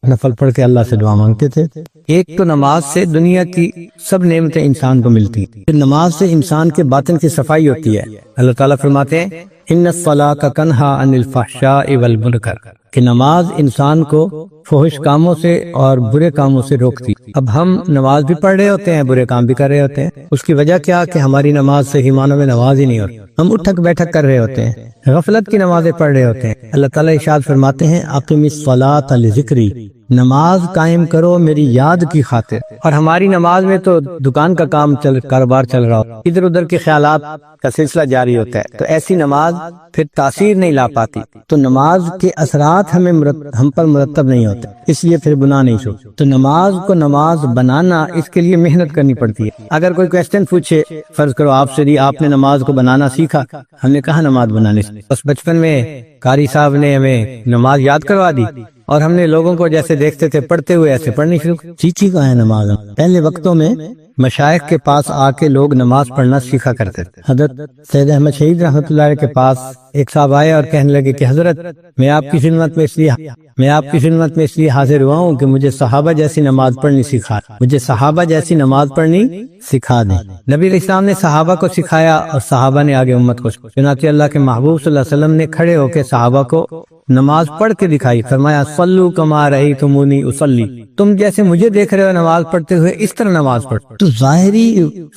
نفل پڑھ کے اللہ سے دعا مانگتے تھے۔ ایک تو نماز سے دنیا کی سب نعمتیں انسان کو ملتی، نماز سے انسان کے باطن کی صفائی ہوتی ہے۔ اللہ تعالیٰ فرماتے ہیں ان الصلاۃ تنہی عن الفحشاء والمنکر، کہ نماز انسان کو فحش کاموں سے اور برے کاموں سے روکتی۔ اب ہم نماز بھی پڑھ رہے ہوتے ہیں، برے کام بھی کر رہے ہوتے ہیں۔ اس کی وجہ کیا کہ ہماری نماز صحیح معنوں میں نماز ہی نہیں ہوتی، ہم اٹھک بیٹھک کر رہے ہوتے ہیں، غفلت کی نمازیں پڑھ رہے ہوتے ہیں۔ اللہ تعالیٰ ارشاد فرماتے ہیں اقم الصلاۃ لذکری، نماز قائم کرو میری یاد کی خاطر۔ اور ہماری نماز میں تو دکان کا کام کاروبار چل رہا ہو، ادھر ادھر کے خیالات کا سلسلہ جاری ہوتا ہے، تو ایسی نماز پھر تاثیر نہیں لا پاتی، تو نماز کے اثرات ہم پر مرتب نہیں ہوتے، اس لیے پھر گناہ نہیں چھوڑتے۔ تو نماز کو نماز بنانا، اس کے لیے محنت کرنی پڑتی ہے۔ اگر کوئی کویسچن پوچھے، فرض کرو آپ سے آپ نے نماز کو بنانا سیکھا، ہم نے کہا نماز بنانے سے، بس بچپن میں قاری صاحب نے ہمیں نماز یاد کروا دی اور ہم نے لوگوں کو جیسے دیکھتے تھے پڑھتے ہوئے ایسے پڑھنی شروع۔ سیکھی کہاں ہے نماز؟ پہلے وقتوں میں مشائخ کے پاس آ کے لوگ نماز پڑھنا سیکھا کرتے تھے۔ حضرت سید احمد شہید رحمۃ اللہ علیہ کے پاس ایک صاحب آئے اور کہنے لگے کہ حضرت میں آپ کی خدمت میں اس لیے حاضر ہوا ہوں کہ مجھے صحابہ جیسی نماز پڑھنی سکھا دیں۔ نبی علیہ السلام نے صحابہ کو سکھایا اور صحابہ نے آگے امت کو۔ چنانچہ اللہ کے محبوب صلی اللہ علیہ وسلم نے کھڑے ہو کے صحابہ کو نماز پڑھ کے دکھائی، فرمایا صلو کما رأیتمونی اصلی، تم جیسے مجھے دیکھ رہے ہو نماز پڑھتے ہوئے اس طرح نماز پڑھو۔ تو ظاہری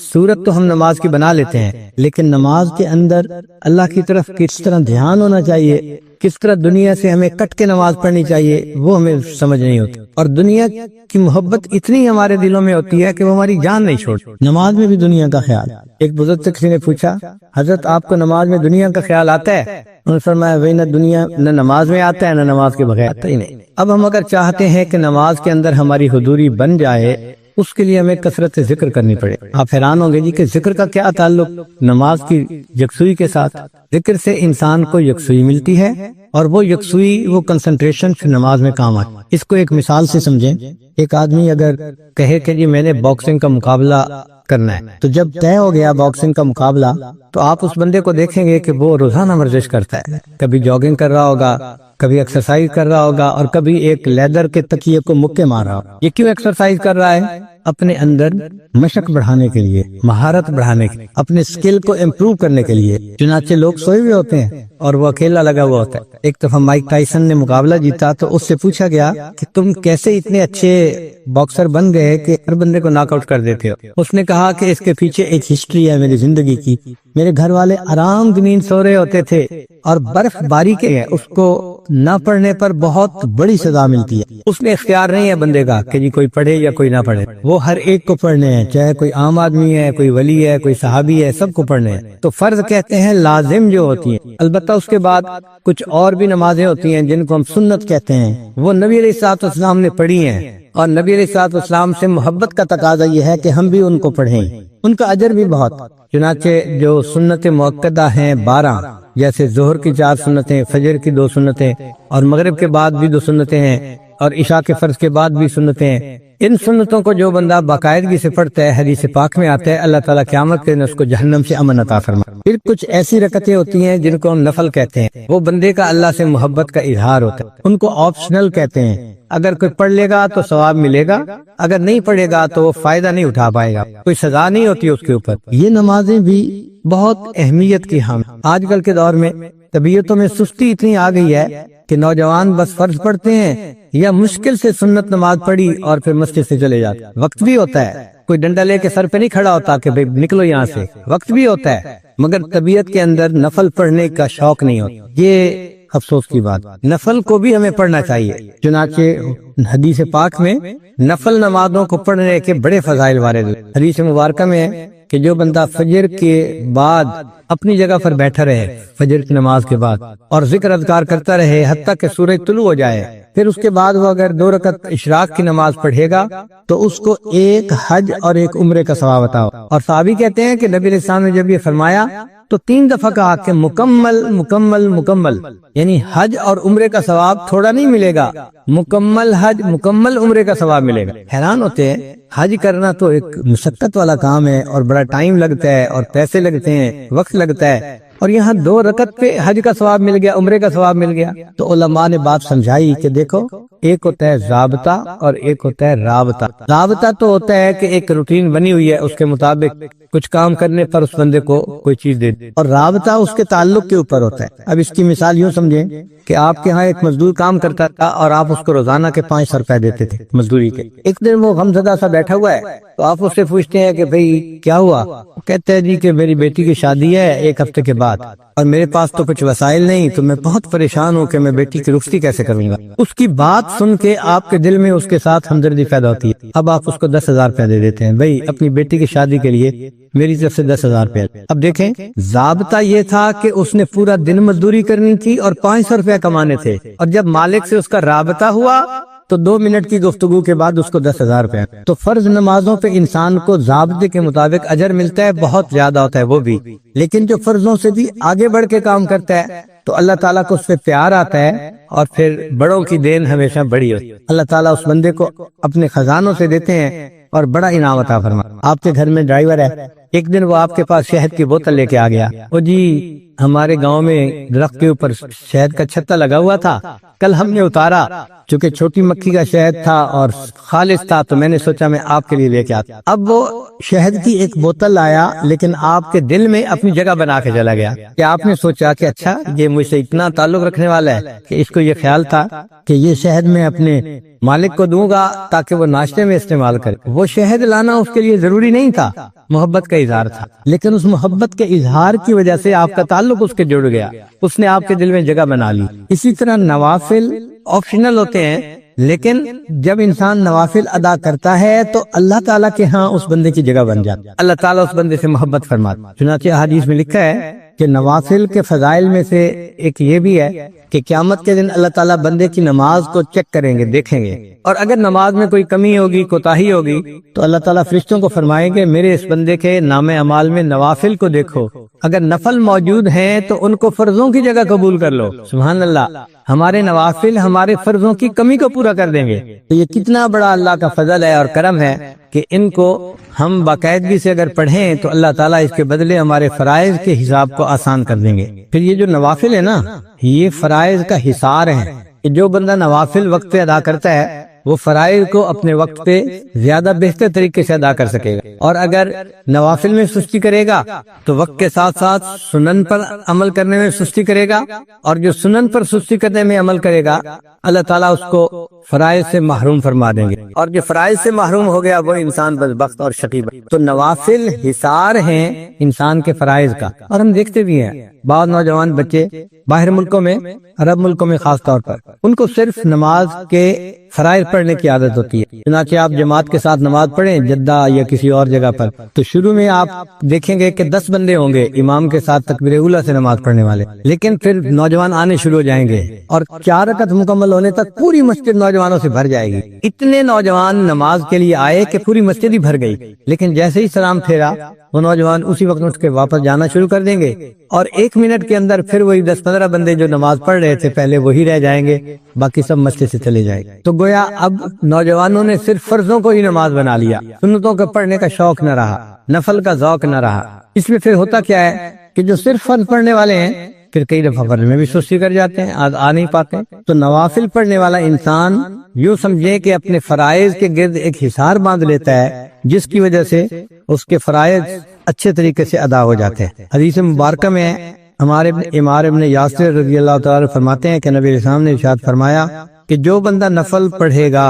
صورت تو ہم نماز کی بنا لیتے ہیں، لیکن نماز کے اندر اللہ کی طرف کس طرح دھیان ہونا چاہیے، کس طرح دنیا سے ہمیں کٹ کے نماز پڑھنی چاہیے، وہ ہمیں سمجھ نہیں ہوتی۔ اور دنیا کی محبت اتنی ہمارے دلوں میں ہوتی ہے کہ وہ ہماری جان نہیں چھوڑتی۔ نماز میں بھی دنیا کا خیال۔ ایک بزرگ سے کسی نے پوچھا حضرت آپ کو نماز میں دنیا کا خیال آتا ہے؟ انہوں نے فرمایا وہی نہ نماز میں آتا ہے نہ نماز کے بغیر آتا ہی نہیں۔ اب ہم اگر چاہتے ہیں کہ نماز کے اندر ہماری حضوری بن جائے، اس کے لیے ہمیں کثرت ذکر کرنی پڑے۔ آپ حیران ہوں گے جی کہ ذکر کا کیا تعلق نماز کی یکسوئی کے ساتھ؟ ذکر سے انسان کو یکسوئی ملتی ہے اور وہ یکسوئی، وہ کنسنٹریشن پھر نماز میں کام آتی ہے۔ اس کو ایک مثال سے سمجھیں۔ ایک آدمی اگر کہے کہ جی میں نے باکسنگ کا مقابلہ کرنا ہے، تو جب طے ہو گیا باکسنگ کا مقابلہ، تو آپ اس بندے کو دیکھیں گے کہ وہ روزانہ ورزش کرتا ہے، کبھی جاگنگ کر رہا ہوگا، کبھی ایکسرسائز کر رہا ہوگا، اور کبھی ایک لیدر کے تکیے کو مکے مار رہا ہوگا۔ یہ کیوں ایکسرسائز کر رہا ہے؟ اپنے اندر مشق بڑھانے کے لیے، مہارت بڑھانے کے لیے، اپنے سکل کو امپروو کرنے کے لیے۔ چنانچہ لوگ سوئے ہوئے ہوتے ہیں اور وہ اکیلا لگا ہوا ہوتا ہے۔ ایک دفعہ مائک ٹائسن نے مقابلہ جیتا تو اس سے پوچھا گیا کہ تم کیسے اتنے اچھے باکسر بن گئے کہ ہر بندے کو ناک آؤٹ کر دیتے ہو؟ اس نے کہا کہ اس کے پیچھے ایک ہسٹری ہے میری زندگی کی۔ میرے گھر والے آرام دنین سو رہے ہوتے تھے اور برف باری کے ہے، اس کو نہ پڑھنے پر بہت بڑی سزا ملتی ہے۔ اس میں اختیار نہیں ہے بندے کا کہ جی کوئی پڑھے یا کوئی نہ پڑھے، وہ ہر ایک کو پڑھنے ہیں، چاہے کوئی عام آدمی ہے، کوئی ولی ہے، کوئی صحابی ہے، سب کو پڑھنے ہیں۔ تو فرض کہتے ہیں لازم جو ہوتی ہیں، البتہ اس کے بعد کچھ اور بھی نمازیں ہوتی ہیں جن کو ہم سنت کہتے ہیں، وہ نبی علیہ الصلوۃ والسلام نے پڑھی ہیں، اور نبی علیہ الصلوۃ والسلام سے محبت کا تقاضا یہ ہے کہ ہم بھی ان کو پڑھیں، ان کا اجر بھی بہت۔ چنانچہ جو سنت مؤکدہ ہیں 12، جیسے ظہر کی 4 سنتیں، فجر کی 2 سنتیں، اور مغرب کے بعد بھی 2 سنتیں ہیں، اور عشاء کے فرض کے بعد بھی سنتیں ہیں۔ ان سنتوں کو جو بندہ باقاعدگی سے پڑھتا ہے، حدیث پاک میں آتا ہے اللہ تعالیٰ قیامت کے دن اس کو جہنم سے امن عطا فرمائے۔ پھر کچھ ایسی رکعتیں ہوتی ہیں جن کو ہم نفل کہتے ہیں، وہ بندے کا اللہ سے محبت کا اظہار ہوتا ہے، ان کو آپشنل کہتے ہیں۔ اگر کوئی پڑھ لے گا تو ثواب ملے گا، اگر نہیں پڑھے گا تو وہ فائدہ نہیں اٹھا پائے گا، کوئی سزا نہیں ہوتی اس کے اوپر۔ یہ نمازیں بھی بہت اہمیت کی حامل۔ آج کل کے دور میں طبیعتوں میں سستی اتنی آ گئی ہے کہ نوجوان بس فرض پڑھتے ہیں یا مشکل سے سنت نماز پڑھی اور پھر مسجد سے چلے جاتے۔ وقت بھی ہوتا ہے، کوئی ڈنڈا لے کے سر پہ نہیں کھڑا ہوتا کہ بھئی نکلو یہاں سے، وقت بھی ہوتا ہے، مگر طبیعت کے اندر نفل پڑھنے کا شوق نہیں ہوتا۔ یہ افسوس کی بات۔ نفل کو بھی ہمیں پڑھنا چاہیے، چنانچہ حدیث پاک میں نفل نمازوں کو پڑھنے کے بڑے فضائل وارد ہیں۔ حدیث مبارکہ میں ہے کہ جو بندہ فجر کے بعد اپنی جگہ پر بیٹھا رہے، فجر کی نماز کے بعد، اور ذکر اذکار کرتا رہے حتیٰ کہ سورج طلوع ہو جائے، پھر اس کے بعد وہ اگر 2 رکعت اشراق کی نماز پڑھے گا تو اس کو 1 حج اور 1 عمرے کا ثواب عطا ہو۔ اور صحابی کہتے ہیں کہ نبی علیہ السلام نے جب یہ فرمایا تو 3 دفعہ کہا کہ مکمل مکمل مکمل، یعنی حج اور عمرے کا ثواب تھوڑا نہیں ملے گا، مکمل حج مکمل عمرے کا ثواب ملے گا۔ حیران ہوتے ہیں، حج کرنا تو ایک مشقت والا کام ہے اور بڑا ٹائم لگتا ہے اور پیسے لگتے ہیں، وقت لگتا ہے، اور یہاں 2 رکعت پہ حج کا ثواب مل گیا، عمرے کا ثواب مل گیا۔ تو علماء نے بات سمجھائی کہ دیکھو، ایک ہوتا ہے ضابطہ اور ایک ہوتا ہے رابطہ۔ رابطہ تو ہوتا ہے کہ ایک روٹین بنی ہوئی ہے، اس کے مطابق کچھ کام کرنے پر اس بندے کو کوئی چیز دے دی، اور رابطہ اس کے تعلق کے اوپر ہوتا ہے۔ اب اس کی مثال یوں سمجھیں کہ آپ کے ہاں ایک مزدور کام کرتا تھا اور آپ اس کو روزانہ کے 500 روپے دیتے تھے مزدوری کے۔ ایک دن وہ غمزدہ سا بیٹھا ہوا ہے تو آپ اس سے پوچھتے ہیں کہ بھئی کیا ہوا؟ کہتے ہیں جی کہ میری بیٹی کی شادی ہے 1 ہفتے کے بعد، اور میرے پاس تو کچھ وسائل نہیں، تو میں بہت پریشان ہوں کہ میں بیٹی کی رخصتی کیسے کروں گا۔ اس کی بات سن کے آپ کے دل میں اس کے ساتھ ہمدردی پیدا ہوتی ہے۔ اب آپ اس کو 10,000 روپے دے دیتے ہیں، بھئی اپنی بیٹی کی شادی کے لیے میری طرف سے 10,000 روپے۔ اب دیکھیں، ضابطہ یہ تھا کہ اس نے پورا دن مزدوری کرنی تھی اور 500 روپے کمانے تھے، اور جب مالک سے اس کا رابطہ ہوا تو 2 منٹ کی گفتگو کے بعد اس کو 10,000 روپے۔ تو فرض نمازوں پہ انسان کو ضابطے کے مطابق اجر ملتا ہے، بہت زیادہ ہوتا ہے وہ بھی، لیکن جو فرضوں سے بھی آگے بڑھ کے کام کرتا ہے تو اللہ تعالیٰ کو اس پہ پیار آتا ہے، اور پھر بڑوں کی دین ہمیشہ بڑی ہوتی ہے۔ اللہ تعالیٰ اس بندے کو اپنے خزانوں سے دیتے ہیں اور بڑا انعام عطا فرماتے ہیں۔ آپ کے گھر میں ڈرائیور ہے، ایک دن وہ آپ کے پاس شہد کی بوتل لے کے آ گیا، وہ جی ہمارے گاؤں میں درخت کے اوپر شہد کا چھتا لگا ہوا تھا، کل ہم نے اتارا، چونکہ چھوٹی مکھی کا شہد تھا اور خالص تھا تو میں نے سوچا میں آپ کے لیے لے کے آتا۔ اب وہ شہد کی ایک بوتل آیا، لیکن آپ کے دل میں اپنی جگہ بنا کے چلا گیا کہ آپ نے سوچا کہ اچھا یہ مجھ سے اتنا تعلق رکھنے والا ہے کہ اس کو یہ خیال تھا کہ یہ شہد میں اپنے مالک کو دوں گا تاکہ وہ ناشتے میں استعمال کرے۔ وہ شہد لانا اس کے لیے ضروری نہیں تھا، محبت کا اظہار تھا، لیکن اس محبت کے اظہار کی وجہ سے آپ کا تعلق اس کے جڑ گیا، اس نے آپ کے دل میں جگہ بنا لی۔ اسی طرح نوافل آپشنل ہوتے ہیں، لیکن جب انسان نوافل ادا کرتا ہے تو اللہ تعالیٰ کے ہاں اس بندے کی جگہ بن جاتی ہے، اللہ تعالیٰ اس بندے سے محبت فرماتا ہے۔ چنانچہ حدیث میں لکھا ہے کہ نوافل کے فضائل میں سے ایک یہ بھی ہے کہ قیامت کے دن اللہ تعالیٰ بندے کی نماز کو چیک کریں گے، دیکھیں گے، اور اگر نماز میں کوئی کمی ہوگی، کوتاہی ہوگی، تو اللہ تعالیٰ فرشتوں کو فرمائیں گے میرے اس بندے کے نام اعمال میں نوافل کو دیکھو، اگر نفل موجود ہیں تو ان کو فرضوں کی جگہ قبول کر لو۔ سبحان اللہ، ہمارے نوافل ہمارے فرضوں کی کمی کو پورا کر دیں گے۔ تو یہ کتنا بڑا اللہ کا فضل ہے اور کرم ہے کہ ان کو ہم باقاعدگی سے اگر پڑھیں تو اللہ تعالیٰ اس کے بدلے ہمارے فرائض کے حساب کو آسان کر دیں گے۔ پھر یہ جو نوافل ہے نا، یہ فرائض کا حصار ہے کہ جو بندہ نوافل وقت پہ ادا کرتا ہے وہ فرائض کو اپنے وقت پہ زیادہ بہتر طریقے سے ادا کر سکے گا، اور اگر نوافل میں سستی کرے گا تو وقت کے ساتھ ساتھ سنن پر عمل کرنے میں سستی کرے گا، اور جو سنن پر سستی کرنے میں عمل کرے گا اللہ تعالیٰ اس کو فرائض سے محروم فرما دیں گے، اور جو فرائض سے محروم ہو گیا وہ انسان بدبخت اور شقی بن۔ تو نوافل حصار ہیں انسان کے فرائض کا، اور ہم دیکھتے بھی ہیں بعض نوجوان بچے باہر ملکوں میں، عرب ملکوں میں خاص طور پر، ان کو صرف نماز کے فرائض پڑھنے کی عادت ہوتی ہے۔ چنانچہ آپ جماعت کے ساتھ نماز پڑھیں جدہ یا کسی اور جگہ پر، تو شروع میں آپ دیکھیں گے کہ 10 بندے ہوں گے امام کے ساتھ تکبیر اولیٰ سے نماز پڑھنے والے، لیکن پھر نوجوان آنے شروع ہو جائیں گے اور 4 رکعت مکمل ہونے تک پوری مسجد نوجوانوں سے بھر جائے گی۔ اتنے نوجوان نماز کے لیے آئے کہ پوری مسجد ہی بھر گئی، لیکن جیسے ہی سلام پھیرا وہ نوجوان اسی وقت اٹھ کے واپس جانا شروع کر دیں گے، اور 1 منٹ کے اندر پھر وہی 10-15 بندے جو نماز پڑھ رہے تھے پہلے وہی رہ جائیں گے، باقی سب مسجد سے چلے جائیں گے۔ تو گویا اب نوجوانوں نے صرف فرضوں کو ہی نماز بنا لیا، سنتوں کا پڑھنے کا شوق نہ رہا، نفل کا ذوق نہ رہا۔ اس میں پھر ہوتا کیا ہے کہ جو صرف فرض پڑھنے والے ہیں پھر کئی دفعہ فرض میں بھی سستی کر جاتے ہیں، آ نہیں پاتے۔ تو نوافل پڑھنے والا انسان یوں سمجھے کہ اپنے فرائض کے گرد ایک حصار باندھ لیتا ہے، جس کی وجہ سے اس کے فرائض اچھے طریقے سے ادا ہو جاتے ہیں۔ حدیث مبارکہ میں ہمارے عمار ابن یاسر رضی اللہ تعالیٰ فرماتے ہیں کہ نبی علیہ السلام نے ارشاد فرمایا کہ جو بندہ نفل پڑھے گا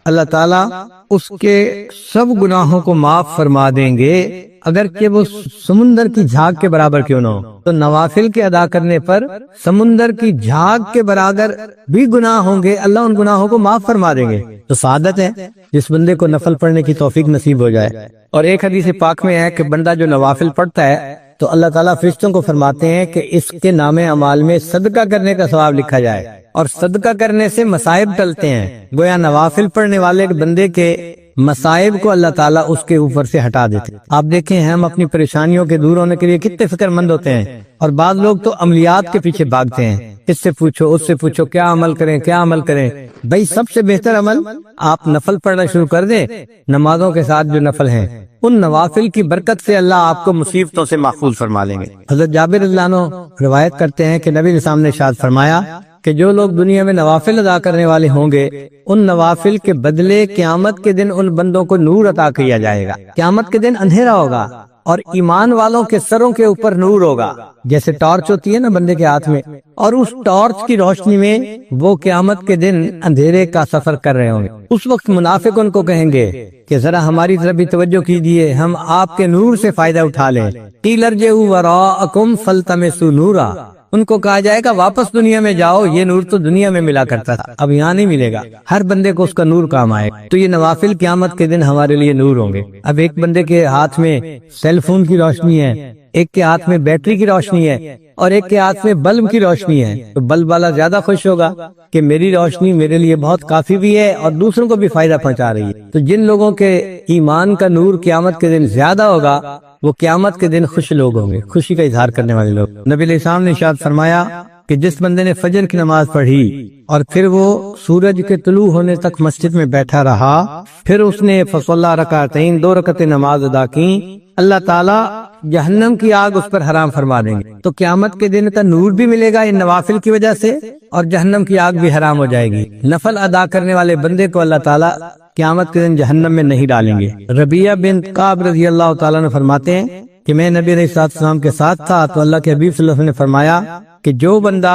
اللہ تعالیٰ اس کے سب گناہوں کو معاف فرما دیں گے، اگر کہ وہ سمندر کی جھاگ کے برابر کیوں نہ ہو۔ تو نوافل کے ادا کرنے پر سمندر کی جھاگ کے برابر بھی گناہ ہوں گے، اللہ ان گناہوں کو معاف فرما دیں گے۔ تو سعادت ہے جس بندے کو نفل پڑھنے کی توفیق نصیب ہو جائے۔ اور ایک حدیث پاک میں ہے کہ بندہ جو نوافل پڑھتا ہے تو اللہ تعالیٰ فرشتوں کو فرماتے ہیں کہ اس کے نام اعمال میں صدقہ کرنے کا ثواب لکھا جائے، اور صدقہ کرنے سے مصائب ٹلتے ہیں۔ گویا نوافل پڑھنے والے بندے کے مصائب کو اللہ تعالیٰ اس کے اوپر سے ہٹا دیتے ہیں۔ آپ دیکھیں ہم اپنی پریشانیوں کے دور ہونے کے لیے کتنے فکر مند ہوتے ہیں، اور بعض لوگ تو عملیات کے پیچھے بھاگتے ہیں، اس سے پوچھو اس سے پوچھو کیا عمل کریں کیا عمل کریں۔ بھائی سب سے بہتر عمل آپ نفل پڑھنا شروع کر دیں، نمازوں کے ساتھ جو نفل ہیں ان نوافل کی برکت سے اللہ آپ کو مصیبتوں سے محفوظ فرما لیں گے۔ حضرت جابر رضی اللہ عنہ روایت کرتے ہیں کہ نبی علیہ السلام نے ارشاد فرمایا کہ جو لوگ دنیا میں نوافل ادا کرنے والے ہوں گے ان نوافل کے بدلے قیامت کے دن ان بندوں کو نور عطا کیا جائے گا۔ قیامت کے دن اندھیرا ہوگا اور ایمان والوں کے سروں کے اوپر نور ہوگا، جیسے ٹارچ ہوتی ہے نا بندے کے ہاتھ میں، اور اس ٹارچ کی روشنی میں وہ قیامت کے دن اندھیرے کا سفر کر رہے ہوں گے۔ اس وقت منافق ان کو کہیں گے کہ ذرا ہماری طرف بھی توجہ کیجیے، ہم آپ کے نور سے فائدہ اٹھا لیں۔ قیل ارجعوا وراءکم فالتمسوا نورا، ان کو کہا جائے گا واپس دنیا میں جاؤ، یہ نور تو دنیا میں ملا کرتا تھا، اب یہاں نہیں ملے گا، ہر بندے کو اس کا نور کام آئے گا۔ تو یہ نوافل قیامت کے دن ہمارے لیے نور ہوں گے۔ اب ایک بندے کے ہاتھ میں سیل فون کی روشنی ہے، ایک کے ہاتھ میں بیٹری کی روشنی ہے، اور ایک کے ہاتھ میں بلب کی روشنی ہے، تو بلب والا زیادہ خوش ہوگا کہ میری روشنی میرے لیے بہت کافی بھی ہے اور دوسروں کو بھی فائدہ پہنچا رہی ہے۔ تو جن لوگوں کے ایمان کا نور قیامت کے دن زیادہ ہوگا وہ قیامت کے دن خوش لوگ ہوں گے، خوشی کا اظہار کرنے والے لوگ۔ نبی علیہ السلام نے ارشاد فرمایا کہ جس بندے نے فجر کی نماز پڑھی اور پھر وہ سورج کے طلوع ہونے تک مسجد میں بیٹھا رہا، پھر اس نے فصلی رکعتین 2 رکعتیں نماز ادا کی، اللہ تعالیٰ جہنم کی آگ اس پر حرام فرما دیں گے۔ تو قیامت کے دن کا نور بھی ملے گا ان نوافل کی وجہ سے، اور جہنم کی آگ بھی حرام ہو جائے گی۔ نفل ادا کرنے والے بندے کو اللہ تعالیٰ قیامت کے دن جہنم میں نہیں ڈالیں گے۔ ربیعہ بنت کعب رضی اللہ تعالیٰ نے فرماتے ہیں کہ میں نبی علیہ السلام کے ساتھ تھا تو اللہ کے حبیب صلی اللہ علیہ وسلم نے فرمایا کہ جو بندہ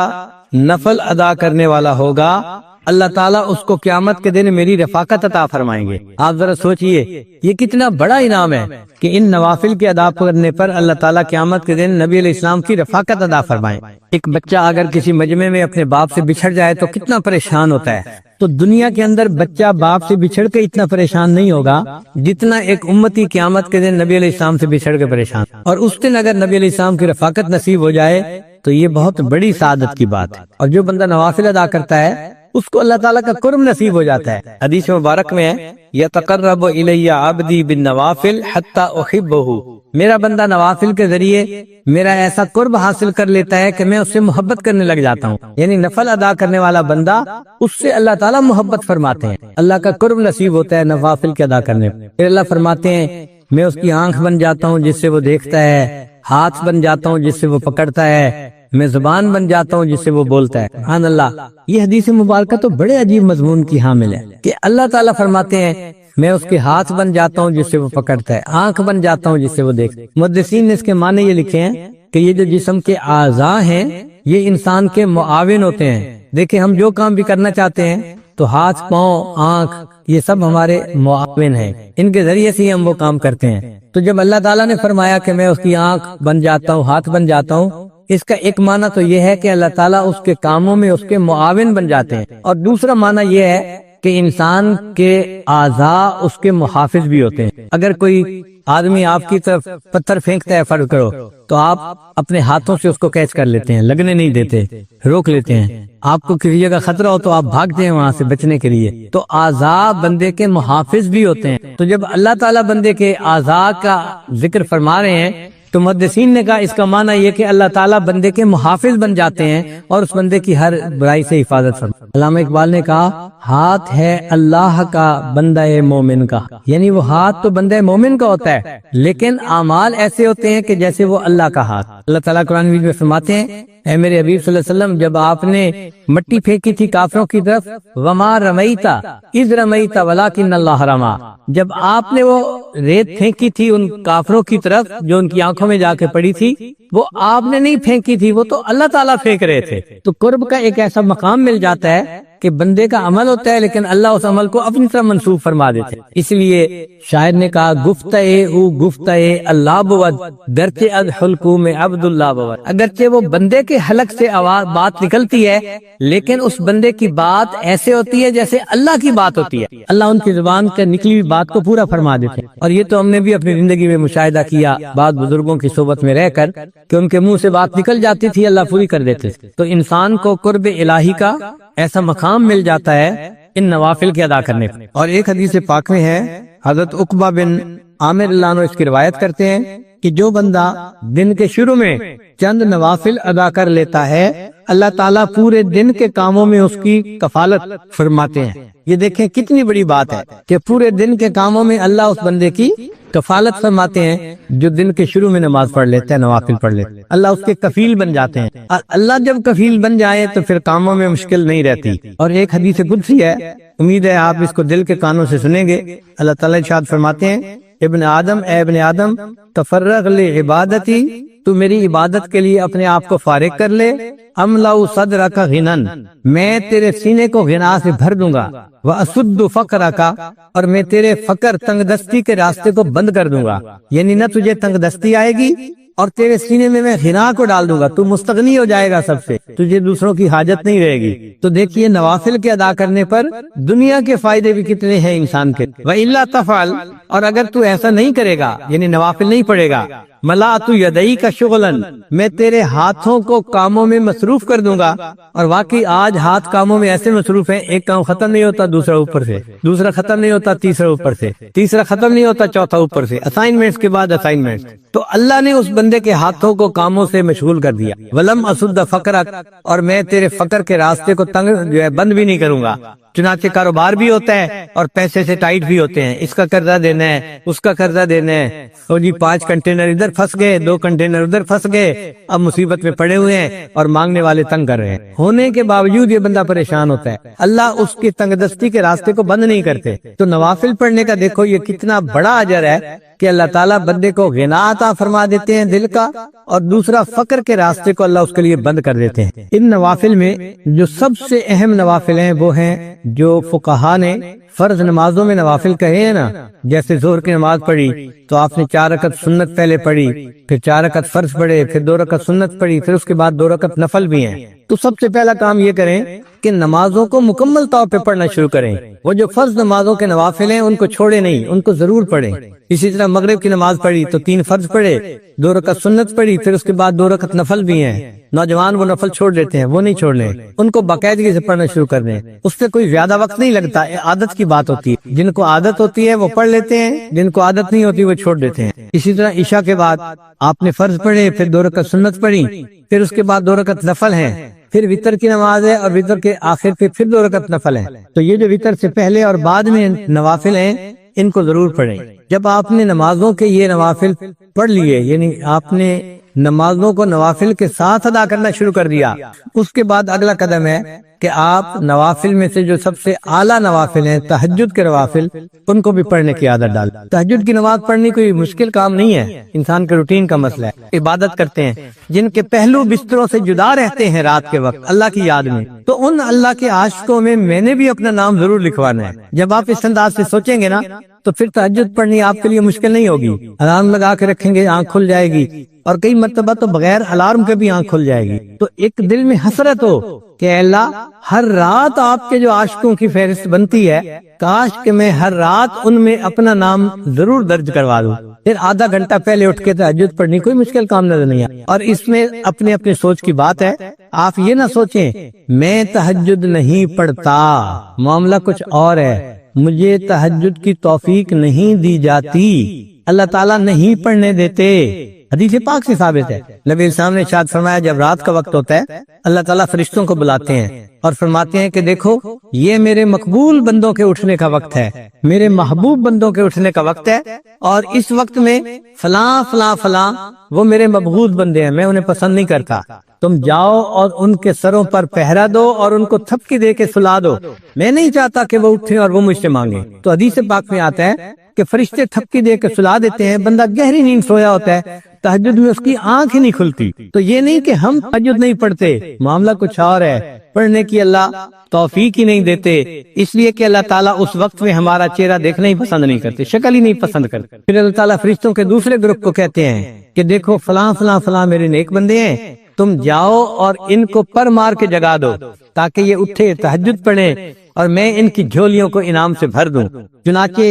نفل ادا کرنے والا ہوگا اللہ تعالیٰ اس کو قیامت کے دن میری رفاقت عطا فرمائیں گے۔ آپ ذرا سوچئے یہ کتنا بڑا انعام ہے کہ ان نوافل کے ادا کرنے پر اللہ تعالیٰ قیامت کے دن نبی علیہ السلام کی رفاقت عطا فرمائیں۔ ایک بچہ اگر کسی مجمع میں اپنے باپ سے بچھڑ جائے تو کتنا پریشان ہوتا ہے، تو دنیا کے اندر بچہ باپ سے بچھڑ کے اتنا پریشان نہیں ہوگا جتنا ایک امتی قیامت کے دن نبی علیہ السلام سے بچھڑ کے پریشان۔ اور اس دن اگر نبی علیہ السلام کی رفاقت نصیب ہو جائے تو یہ بہت بڑی سعادت کی بات ہے۔ اور جو بندہ نوافل ادا کرتا ہے اس کو اللہ تعالیٰ کا قرب نصیب ہو جاتا ہے۔ حدیث مبارک میں ہے یتقرب الی عبدی بالنوافل حتی احبہ، میرا بندہ نوافل کے ذریعے میرا ایسا قرب حاصل کر لیتا ہے کہ میں اس سے محبت کرنے لگ جاتا ہوں۔ یعنی نفل ادا کرنے والا بندہ اس سے اللہ تعالیٰ محبت فرماتے ہیں، اللہ کا قرب نصیب ہوتا ہے نوافل کے ادا کرنے پر۔ پھر اللہ فرماتے ہیں میں اس کی آنکھ بن جاتا ہوں جس سے وہ دیکھتا ہے، ہاتھ بن جاتا ہوں جس سے وہ پکڑتا ہے، میں زبان بن جاتا ہوں جس سے وہ بولتا ہے۔ سبحان اللہ، یہ حدیث مبارکہ تو بڑے عجیب مضمون کی حامل ہے کہ اللہ تعالیٰ فرماتے ہیں میں اس کے ہاتھ بن جاتا ہوں جس سے وہ پکڑتا ہے، آنکھ بن جاتا ہوں جس سے وہ دیکھتا ہے۔ محدثین نے اس کے معنی یہ لکھے ہیں کہ یہ جو جسم کے اعضاء ہیں یہ انسان کے معاون ہوتے ہیں۔ دیکھیں ہم جو کام بھی کرنا چاہتے ہیں تو ہاتھ، پاؤں، آنکھ یہ سب ہمارے معاون ہیں، ان کے ذریعے سے ہی ہم وہ کام کرتے ہیں۔ تو جب اللہ تعالیٰ نے فرمایا کہ میں اس کی آنکھ بن جاتا ہوں، ہاتھ بن جاتا ہوں، اس کا ایک معنی تو یہ ہے کہ اللہ تعالیٰ اس کے کاموں میں اس کے معاون بن جاتے ہیں، اور دوسرا معنی یہ ہے کہ انسان کے اعضاء اس کے محافظ بھی ہوتے ہیں۔ اگر کوئی آدمی آپ کی طرف پتھر پھینکتا ہے فرض کرو تو آپ اپنے ہاتھوں سے اس کو کیچ کر لیتے ہیں، لگنے نہیں دیتے، روک لیتے ہیں۔ آپ کو کسی جگہ خطرہ ہو تو آپ بھاگتے ہیں وہاں سے بچنے کے لیے۔ تو اعضاء بندے کے محافظ بھی ہوتے ہیں۔ تو جب اللہ تعالیٰ بندے کے اعضاء کا ذکر فرما رہے ہیں تو محدثین نے کہا اس کا معنی یہ کہ اللہ تعالیٰ بندے کے محافظ بن جاتے ہیں اور اس بندے کی ہر برائی سے حفاظت فرماتے ہیں۔ علامہ اقبال نے کہا ہاتھ ہے اللہ کا بندہ مومن کا، یعنی وہ ہاتھ تو بندہ مومن کا ہوتا ہے لیکن اعمال ایسے ہوتے ہیں کہ جیسے وہ اللہ کا ہاتھ۔ اللہ تعالیٰ قرآن مجید میں فرماتے ہیں اے میرے حبیب صلی اللہ علیہ وسلم جب آپ نے مٹی پھینکی تھی کافروں کی طرف، وما رمیتا اذ رمیتا ولکن اللہ رما، جب آپ نے وہ ریت پھینکی تھی ان کافروں کی طرف جو ان کی آنکھوں میں جا کے پڑی تھی، وہ آپ نے نہیں پھینکی تھی، وہ تو اللہ تعالیٰ پھینک رہے تھے۔ تو قرب کا ایک ایسا مقام مل جاتا ہے کہ بندے کا عمل ہوتا ہے لیکن اللہ اس عمل کو اپنی طرف منسوخ فرما دیتے ہیں۔ اس لیے شاعر نے کہا گفتہ اللہ بود درچے از حلقوم عبد اللہ بود، اگرچہ وہ بندے کے حلق سے بات نکلتی ہے لیکن اس بندے کی بات ایسے ہوتی ہے جیسے اللہ کی بات ہوتی ہے، اللہ ان کی زبان کے نکلی ہوئی بات کو پورا فرما دیتے ہیں۔ اور یہ تو ہم نے بھی اپنی زندگی میں مشاہدہ کیا بعض بزرگوں کی صحبت میں رہ کر کہ ان کے منہ سے بات نکل جاتی تھی، اللہ پوری کر دیتے تھے۔ تو انسان کو قرب الہی کا ایسا مقام مل جاتا ہے ان نوافل کے ادا کرنے پر۔ اور ایک حدیث پاک میں ہے، حضرت عقبہ بن عامر اللہ عنہ اس کی روایت کرتے ہیں کہ جو بندہ دن کے شروع میں چند نوافل ادا کر لیتا ہے اللہ تعالیٰ پورے دن کے کاموں میں اس کی کفالت فرماتے ہیں۔ یہ دیکھیں کتنی بڑی بات ہے کہ پورے دن کے کاموں میں اللہ اس بندے کی کفالت فرماتے ہیں جو دن کے شروع میں نماز پڑھ لیتے ہیں، نوافل پڑھ لیتے ہیں، اللہ اس کے کفیل بن جاتے ہیں۔ اور اللہ جب کفیل بن جائے تو پھر کاموں میں مشکل نہیں رہتی۔ اور ایک حدیث قدسی ہے، امید ہے آپ اس کو دل کے کانوں سے سنیں گے۔ اللہ تعالیٰ ارشاد فرماتے ہیں، ابن آدم، اے ابن آدم، تفرغ لعبادتی، تو میری عبادت کے لیے اپنے آپ کو فارغ کر لے، املأ صدرک غنن، میں تیرے سینے کو غنا سے بھر دوں گا، واسد فقرک، اور میں تیرے فقر تنگ دستی کے راستے کو بند کر دوں گا، یعنی نہ تجھے تنگ دستی آئے گی اور تیرے سینے میں غنا کو ڈال دوں گا، تو مستغنی ہو جائے گا سب سے، تجھے دوسروں کی حاجت نہیں رہے گی۔ تو دیکھیے نوافل کے ادا کرنے پر دنیا کے فائدے بھی کتنے ہیں انسان کے۔ وَإِلَّا تَفْعَلْ، اور اگر تو ایسا نہیں کرے گا یعنی نوافل نہیں پڑھے گا، مَلَأْتُ يَدَيْكَ شُغْلًا، میں تیرے ہاتھوں کو کاموں میں مصروف کر دوں گا۔ اور واقعی آج ہاتھ کاموں میں ایسے مصروف ہیں، ایک کام ختم نہیں ہوتا دوسرا اوپر سے، دوسرا ختم نہیں ہوتا تیسرا اوپر سے، تیسرا ختم نہیں ہوتا چوتھا اوپر سے، اسائنمنٹس کے بعد اسائنمنٹس۔ تو اللہ نے اس بندے کے ہاتھوں کو کاموں سے مشغول کر دیا۔ وَلَمْ أَسُدَّ فَقْرَكَ، اور میں تیرے فقر کے راستے کو تنگ جو ہے بند بھی نہیں کروں گا۔ چنانچہ کاروبار بھی ہوتا ہے اور پیسے سے ٹائٹ بھی ہوتے ہیں، اس کا قرضہ دینا ہے، اس کا قرضہ دینا ہے، اور جی 5 کنٹینر ادھر پھنس گئے، 2 کنٹینر ادھر پھنس گئے، اب مصیبت میں پڑے ہوئے ہیں اور مانگنے والے تنگ کر رہے ہیں۔ ہونے کے باوجود یہ بندہ پریشان ہوتا ہے، اللہ اس کی تنگ دستی کے راستے کو بند نہیں کرتے۔ تو نوافل پڑھنے کا دیکھو یہ کتنا بڑا اجر ہے کہ اللہ تعالیٰ بندے کو غنا عطا فرما دیتے ہیں دل کا، اور دوسرا فقر کے راستے کو اللہ اس کے لیے بند کر دیتے ہیں۔ ان نوافل میں جو سب سے اہم نوافل ہیں وہ ہیں جو فقہا نے فرض نمازوں میں نوافل کہے ہیں نا، جیسے ظہر کی نماز پڑھی تو آپ نے 4 رکعت سنت پہلے پڑھی، پھر 4 رکعت فرض پڑھے، پھر 2 رکعت سنت پڑھی، پھر اس کے بعد 2 رکعت نفل بھی ہیں۔ تو سب سے پہلا کام یہ کریں کہ نمازوں کو مکمل طور پہ پڑھنا شروع کریں۔ وہ جو فرض نمازوں کے نوافل ہیں ان کو چھوڑے نہیں، ان کو ضرور پڑھیں۔ اسی طرح مغرب کی نماز پڑھی تو 3 فرض پڑھے، 2 رکعت سنت پڑھی، پھر اس کے بعد 2 رکعت نفل بھی ہیں۔ نوجوان وہ نفل چھوڑ دیتے ہیں، وہ نہیں چھوڑنے، ان کو باقاعدگی سے پڑھنا شروع کر دیں، اس سے کوئی زیادہ وقت نہیں لگتا، عادت کی بات ہوتی ہے۔ جن کو عادت ہوتی ہے وہ پڑھ لیتے ہیں، جن کو عادت نہیں ہوتی وہ چھوڑ دیتے ہیں۔ اسی طرح عشاء کے بعد آپ نے فرض پڑھے، پھر 2 رکعت سنت پڑھی، پھر اس کے بعد 2 رکعت نفل ہیں، پھر وتر کی نماز ہے اور وتر کے آخر پھر 2 رکعت نفل ہیں۔ تو یہ جو وتر سے پہلے اور بعد میں نوافل ہیں ان کو ضرور پڑھیں۔ جب آپ نے نمازوں کے یہ نوافل پڑھ لیے، یعنی آپ نے نمازوں کو نوافل کے ساتھ ادا کرنا شروع کر دیا، اس کے بعد اگلا قدم ہے کہ آپ نوافل میں سے جو سب سے اعلیٰ نوافل ہیں، تہجد کے نوافل، ان کو بھی پڑھنے کی عادت ڈال۔ تہجد کی نماز پڑھنی کوئی مشکل کام نہیں ہے، انسان کے روٹین کا مسئلہ ہے۔ عبادت کرتے ہیں جن کے پہلو بستروں سے جدا رہتے ہیں رات کے وقت اللہ کی یاد میں، تو ان اللہ کے عاشقوں میں نے بھی اپنا نام ضرور لکھوانا ہے۔ جب آپ اس انداز سے سوچیں گے نا تو پھر تہجد پڑھنی آپ کے لیے مشکل نہیں ہوگی۔ الارم لگا کے رکھیں گے، آنکھ کھل جائے گی، اور کئی مرتبہ تو بغیر الارم کے بھی آنکھ کھل جائے گی۔ تو ایک دل میں حسرت ہو کہ اے اللہ، ہر رات آپ کے جو عاشقوں کی فہرست بنتی ہے، کاش کہ میں ہر رات ان میں اپنا نام ضرور درج کروا دوں۔ پھر آدھا گھنٹہ پہلے اٹھ کے تہجد پڑھنی کوئی مشکل کام نظر نہیں ہے۔ اور اس میں اپنے اپنے سوچ کی بات ہے، آپ یہ نہ سوچیں میں تہجد نہیں پڑھتا، معاملہ کچھ اور ہے، مجھے تہجد کی توفیق نہیں دی جاتی، اللہ تعالیٰ نہیں پڑھنے دیتے۔ حدیث پاک سے ثابت ہے، نبی اسلام نے ارشاد فرمایا جب رات کا وقت ہوتا ہے اللہ تعالیٰ فرشتوں کو بلاتے ہیں اور فرماتے ہیں کہ دیکھو یہ میرے مقبول بندوں کے اٹھنے کا وقت ہے، میرے محبوب بندوں کے اٹھنے کا وقت ہے، اور اس وقت میں فلاں فلاں فلاں وہ میرے مبغوض بندے ہیں، میں انہیں پسند نہیں کرتا، تم جاؤ اور ان کے سروں پر پہرا دو اور ان کو تھپکی دے کے سلا دو، میں نہیں چاہتا کہ وہ اٹھیں اور وہ مجھ سے مانگیں۔ تو حدیث پاک میں آتا ہے کہ فرشتے تھپکی دے کے سلا دیتے ہیں، بندہ گہری نیند سویا ہوتا ہے، تہجد میں اس کی آنکھ ہی نہیں کھلتی۔ تو یہ نہیں کہ ہم تہجد نہیں پڑھتے، معاملہ کچھ اور ہے، پڑھنے کی اللہ توفیق ہی نہیں دیتے، اس لیے کہ اللہ تعالیٰ اس وقت میں ہمارا چہرہ دیکھنا ہی پسند نہیں کرتے، شکل ہی نہیں پسند کرتے۔ پھر اللہ تعالیٰ فرشتوں کے دوسرے گروپ کو کہتے ہیں کہ دیکھو فلاں فلاں فلاں میرے نیک بندے ہیں، تم جاؤ اور ان کو پر مار کے جگا دو تاکہ یہ اٹھے تہجد پڑھیں اور میں ان کی جھولیوں کو انعام سے بھر دوں۔ چنانچہ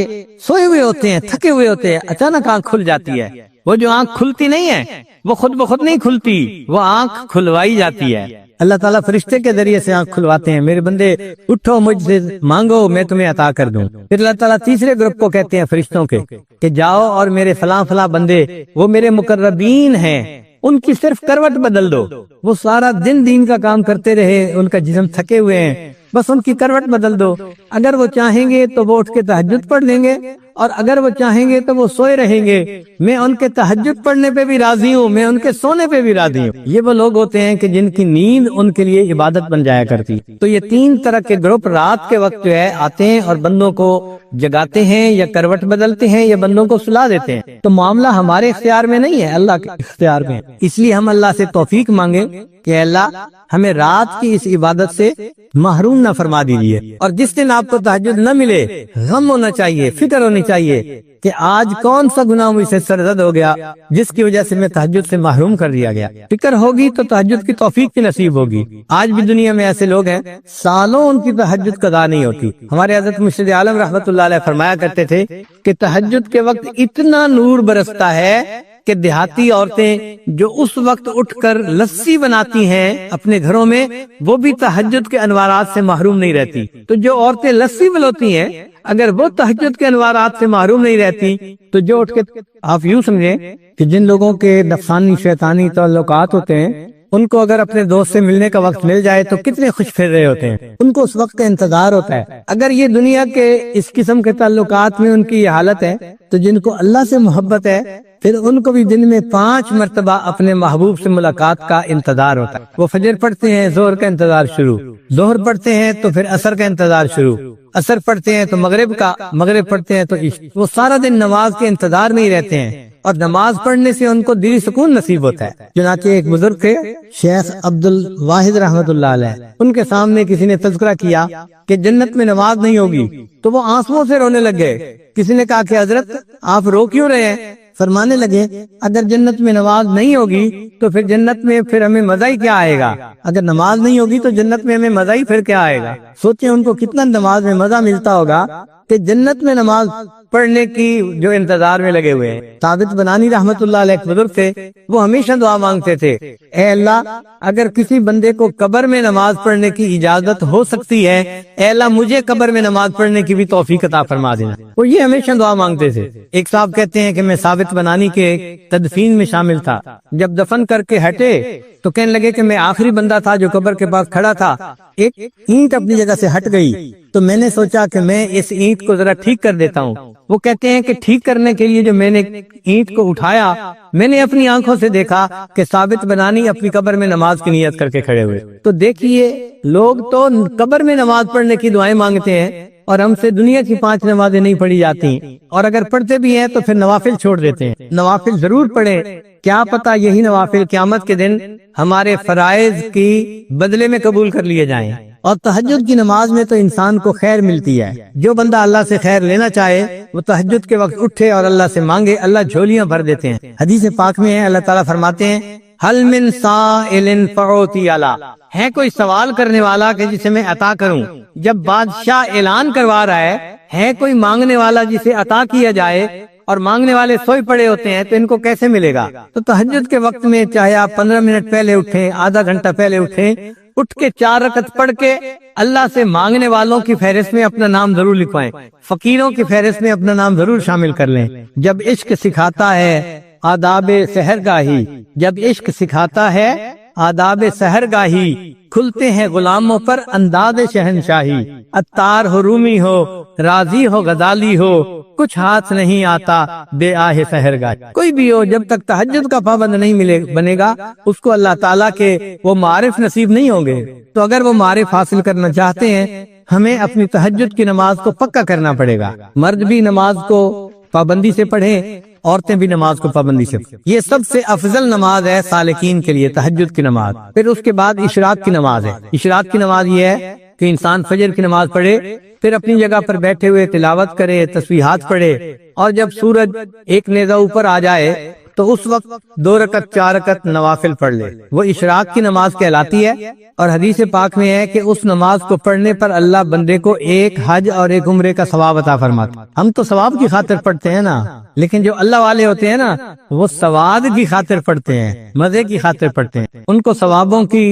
سوئے ہوئے ہوتے ہیں، تھکے ہوئے ہوتے ہیں، اچانک آنکھ کھل جاتی ہے۔ وہ جو آنکھ کھلتی نہیں ہے وہ خود بخود نہیں کھلتی، وہ آنکھ کھلوائی جاتی ہے۔ اللہ تعالیٰ فرشتے کے ذریعے سے آنکھ کھلواتے ہیں، میرے بندے اٹھو مجھ سے مانگو میں تمہیں عطا کر دوں۔ پھر اللہ تعالیٰ تیسرے گروپ کو کہتے ہیں فرشتوں کے کہ جاؤ اور میرے فلاں فلاں بندے وہ میرے مقربین ہیں، ان کی صرف کروٹ بدل دو، وہ سارا دن کا کام کرتے رہے، ان کا جسم تھکے ہوئے ہیں، بس ان کی کروٹ بدل دو۔ اگر وہ چاہیں گے تو وہ اٹھ کے تہجد پڑھ لیں گے، اور اگر وہ چاہیں گے تو وہ سوئے رہیں گے۔ میں ان کے تہجد پڑھنے پہ بھی راضی ہوں، میں ان کے سونے پہ بھی راضی ہوں۔ یہ وہ لوگ ہوتے ہیں کہ جن کی نیند ان کے لیے عبادت بن جایا کرتی۔ تو یہ تین طرح کے گروپ رات کے وقت جو ہے آتے ہیں اور بندوں کو جگاتے ہیں، یا کروٹ بدلتے ہیں، یا بندوں کو سلا دیتے ہیں۔ تو معاملہ ہمارے اختیار میں نہیں ہے، اللہ کے اختیار میں ہے۔ اس لیے ہم اللہ سے توفیق مانگے کہ اللہ ہمیں رات کی اس عبادت سے محروم نہ فرما دیجیے، اور جس دن آپ کو تہجد نہ ملے غم ہونا چاہیے، فکر ہونی چاہیے کہ آج کون سا گناہ مجھ سے سرزد ہو گیا جس کی وجہ سے میں تہجد سے محروم کر دیا گیا۔ فکر ہوگی تو تہجد کی توفیق کی نصیب ہوگی۔ آج بھی دنیا میں ایسے لوگ ہیں سالوں ان کی تہجد قضا نہیں ہوتی۔ ہمارے حضرت مرشد عالم رحمت اللہ علیہ فرمایا کرتے تھے کہ تہجد کے وقت اتنا نور برستا ہے کہ دیہاتی عورتیں جو اس وقت اٹھ کر لسی بناتی ہیں اپنے گھروں میں، وہ بھی تہجد کے انوارات سے محروم نہیں رہتی۔ تو جو عورتیں لسی بلوتی ہیں اگر وہ تہجد کے انوارات سے محروم نہیں رہتی تو جو اٹھ کے، آپ یوں سمجھیں کہ جن لوگوں کے نفسانی شیطانی تعلقات ہوتے ہیں ان کو اگر اپنے دوست سے ملنے کا وقت مل جائے تو کتنے خوش پھر رہے ہوتے ہیں، ان کو اس وقت کا انتظار ہوتا ہے۔ اگر یہ دنیا کے اس قسم کے تعلقات میں ان کی یہ حالت ہے تو جن کو اللہ سے محبت ہے پھر ان کو بھی دن میں 5 مرتبہ اپنے محبوب سے ملاقات کا انتظار ہوتا ہے۔ وہ فجر پڑھتے ہیں، ظہر کا انتظار شروع، ظہر پڑھتے ہیں تو پھر عصر کا انتظار شروع، عصر پڑھتے ہیں تو مغرب کا، مغرب پڑھتے ہیں تو عشاء۔ وہ سارا دن نماز کے انتظار میں ہی رہتے ہیں، اور نماز پڑھنے سے ان کو دلی سکون نصیب ہوتا ہے۔ چنانچہ ایک بزرگ تھے شیخ عبد الواحد رحمت اللہ علیہ، ان کے سامنے کسی نے تذکرہ کیا کہ جنت میں نماز نہیں ہوگی تو وہ آنسوؤں سے رونے لگ گئے۔ کسی نے کہا کہ حضرت آپ رو کیوں رہے ہیں؟ فرمانے لگے اگر جنت میں نماز نہیں ہوگی تو پھر جنت میں پھر ہمیں مزہ ہی کیا آئے گا؟ اگر نماز نہیں ہوگی تو جنت میں ہمیں مزہ ہی پھر کیا آئے گا؟ سوچیں ان کو کتنا نماز میں مزہ ملتا ہوگا کہ جنت میں نماز پڑھنے کی جو انتظار میں لگے ہوئے ہیں۔ ثابت بنانی رحمت اللہ علیہ ایک بزرگ تھے، وہ ہمیشہ دعا مانگتے تھے، اے اللہ اگر کسی بندے کو قبر میں نماز پڑھنے کی اجازت ہو سکتی ہے، اے اللہ مجھے قبر میں نماز پڑھنے کی بھی توفیق عطا فرما دینا۔ وہ یہ ہمیشہ دعا مانگتے تھے۔ ایک صاحب کہتے ہیں کہ میں ثابت بنانی کے تدفین میں شامل تھا، جب دفن کر کے ہٹے تو کہنے لگے کہ میں آخری بندہ تھا جو قبر کے پاس کھڑا تھا، ایک اینٹ اپنی جگہ سے ہٹ گئی تو میں نے سوچا کہ میں اس اینٹ کو ذرا ٹھیک کر دیتا ہوں۔ وہ کہتے ہیں کہ ٹھیک کرنے کے لیے جو میں نے اینٹ کو اٹھایا میں نے اپنی آنکھوں سے دیکھا کہ ثابت بنانی اپنی قبر میں نماز کی نیت کر کے کھڑے ہوئے۔ تو دیکھیے لوگ تو قبر میں نماز پڑھنے کی دعائیں مانگتے ہیں اور ہم سے دنیا کی 5 نمازیں نہیں پڑھی جاتی، اور اگر پڑھتے بھی ہیں تو پھر نوافل چھوڑ دیتے ہیں۔ نوافل ضرور پڑھیں، کیا پتہ یہی نوافل قیامت کے دن ہمارے فرائض کی بدلے میں قبول کر لیے جائیں۔ اور تہجد کی نماز میں تو انسان کو خیر ملتی ہے۔ جو بندہ اللہ سے خیر لینا چاہے وہ تہجد کے وقت اٹھے اور اللہ سے مانگے، اللہ جھولیاں بھر دیتے ہیں۔ حدیث پاک میں ہے اللہ تعالیٰ فرماتے ہیں حل من سائل فعوتی علی، ہے کوئی سوال کرنے والا کہ جسے میں عطا کروں؟ جب بادشاہ اعلان کروا رہا ہے کوئی مانگنے والا جسے عطا کیا جائے، اور مانگنے والے سوئے پڑے ہوتے ہیں تو ان کو کیسے ملے گا؟ تو تہجد کے وقت میں چاہے آپ 15 منٹ پہلے اٹھیں، آدھا گھنٹہ پہلے اٹھیں، اٹھ کے 4 رکعت پڑھ کے اللہ سے مانگنے والوں کی فہرست میں اپنا نام ضرور لکھوائیں، فقیروں کی فہرست میں اپنا نام ضرور شامل کر لیں۔ جب عشق سکھاتا ہے آداب سحرگاہی، جب عشق سکھاتا ہے آداب سحرگاہی، کھلتے ہیں غلاموں پر انداز شہنشاہی۔ عطار ہو رومی ہو راضی ہو غزالی ہو، کچھ ہاتھ نہیں آتا بے آہ سحرگاہی۔ کوئی بھی ہو جب تک تہجد کا پابند نہیں بنے گا اس کو اللہ تعالیٰ کے وہ معارف نصیب نہیں ہوں گے۔ تو اگر وہ معارف حاصل کرنا چاہتے ہیں ہمیں اپنی تہجد کی نماز کو پکا کرنا پڑے گا۔ مرد بھی نماز کو پابندی سے پڑھیں عورتیں بھی نماز کو پابندی سے یہ سب سے افضل نماز ہے سالکین کے لیے تہجد کی نماز۔ پھر اس کے بعد اشراق کی نماز ہے۔ اشراق کی نماز یہ ہے کہ انسان فجر کی نماز پڑھے، پھر اپنی جگہ پر بیٹھے ہوئے تلاوت کرے، تسبیحات پڑھے، اور جب سورج ایک نیزہ اوپر آ جائے تو اس وقت 2 رکعت 4 رکعت نوافل پڑھ لے، وہ اشراق کی نماز کہلاتی ہے۔ اور حدیث پاک میں ہے کہ اس نماز کو پڑھنے پر اللہ بندے کو ایک حج اور ایک عمرے کا ثواب عطا فرماتا۔ ہم تو ثواب کی خاطر پڑھتے ہیں نا، لیکن جو اللہ والے ہوتے ہیں نا وہ ثواب کی خاطر پڑھتے ہیں، مزے کی خاطر پڑھتے ہیں، ان کو ثوابوں کی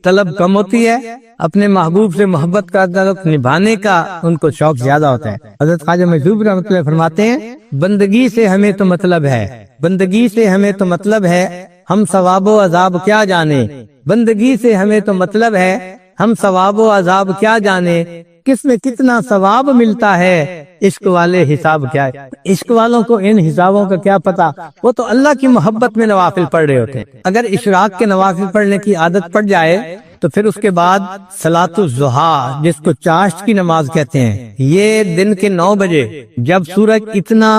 طلب کم ہوتی ہے، اپنے محبوب سے محبت کا تعلق نبھانے کا ان کو شوق زیادہ ہوتا ہے۔ حضرت خواجہ مجذوب رحمۃ اللہ فرماتے ہیں بندگی سے ہمیں تو مطلب ہے، بندگی سے ہمیں تو مطلب ہے، ہم ثواب و عذاب کیا جانے، بندگی سے ہمیں تو مطلب ہے، ہم ثواب و عذاب کیا جانے، کس میں کتنا ثواب ملتا ہے، عشق والے حساب کیا ہے۔ عشق والوں کو ان حسابوں کا کیا پتا، وہ تو اللہ کی محبت میں نوافل پڑھ رہے ہوتے ہیں۔ اگر اشراق کے نوافل پڑھنے کی عادت پڑ جائے تو پھر اس کے بعد صلاۃ الضحیٰ جس کو چاشت کی نماز کہتے ہیں، یہ دن کے 9 بجے جب سورج اتنا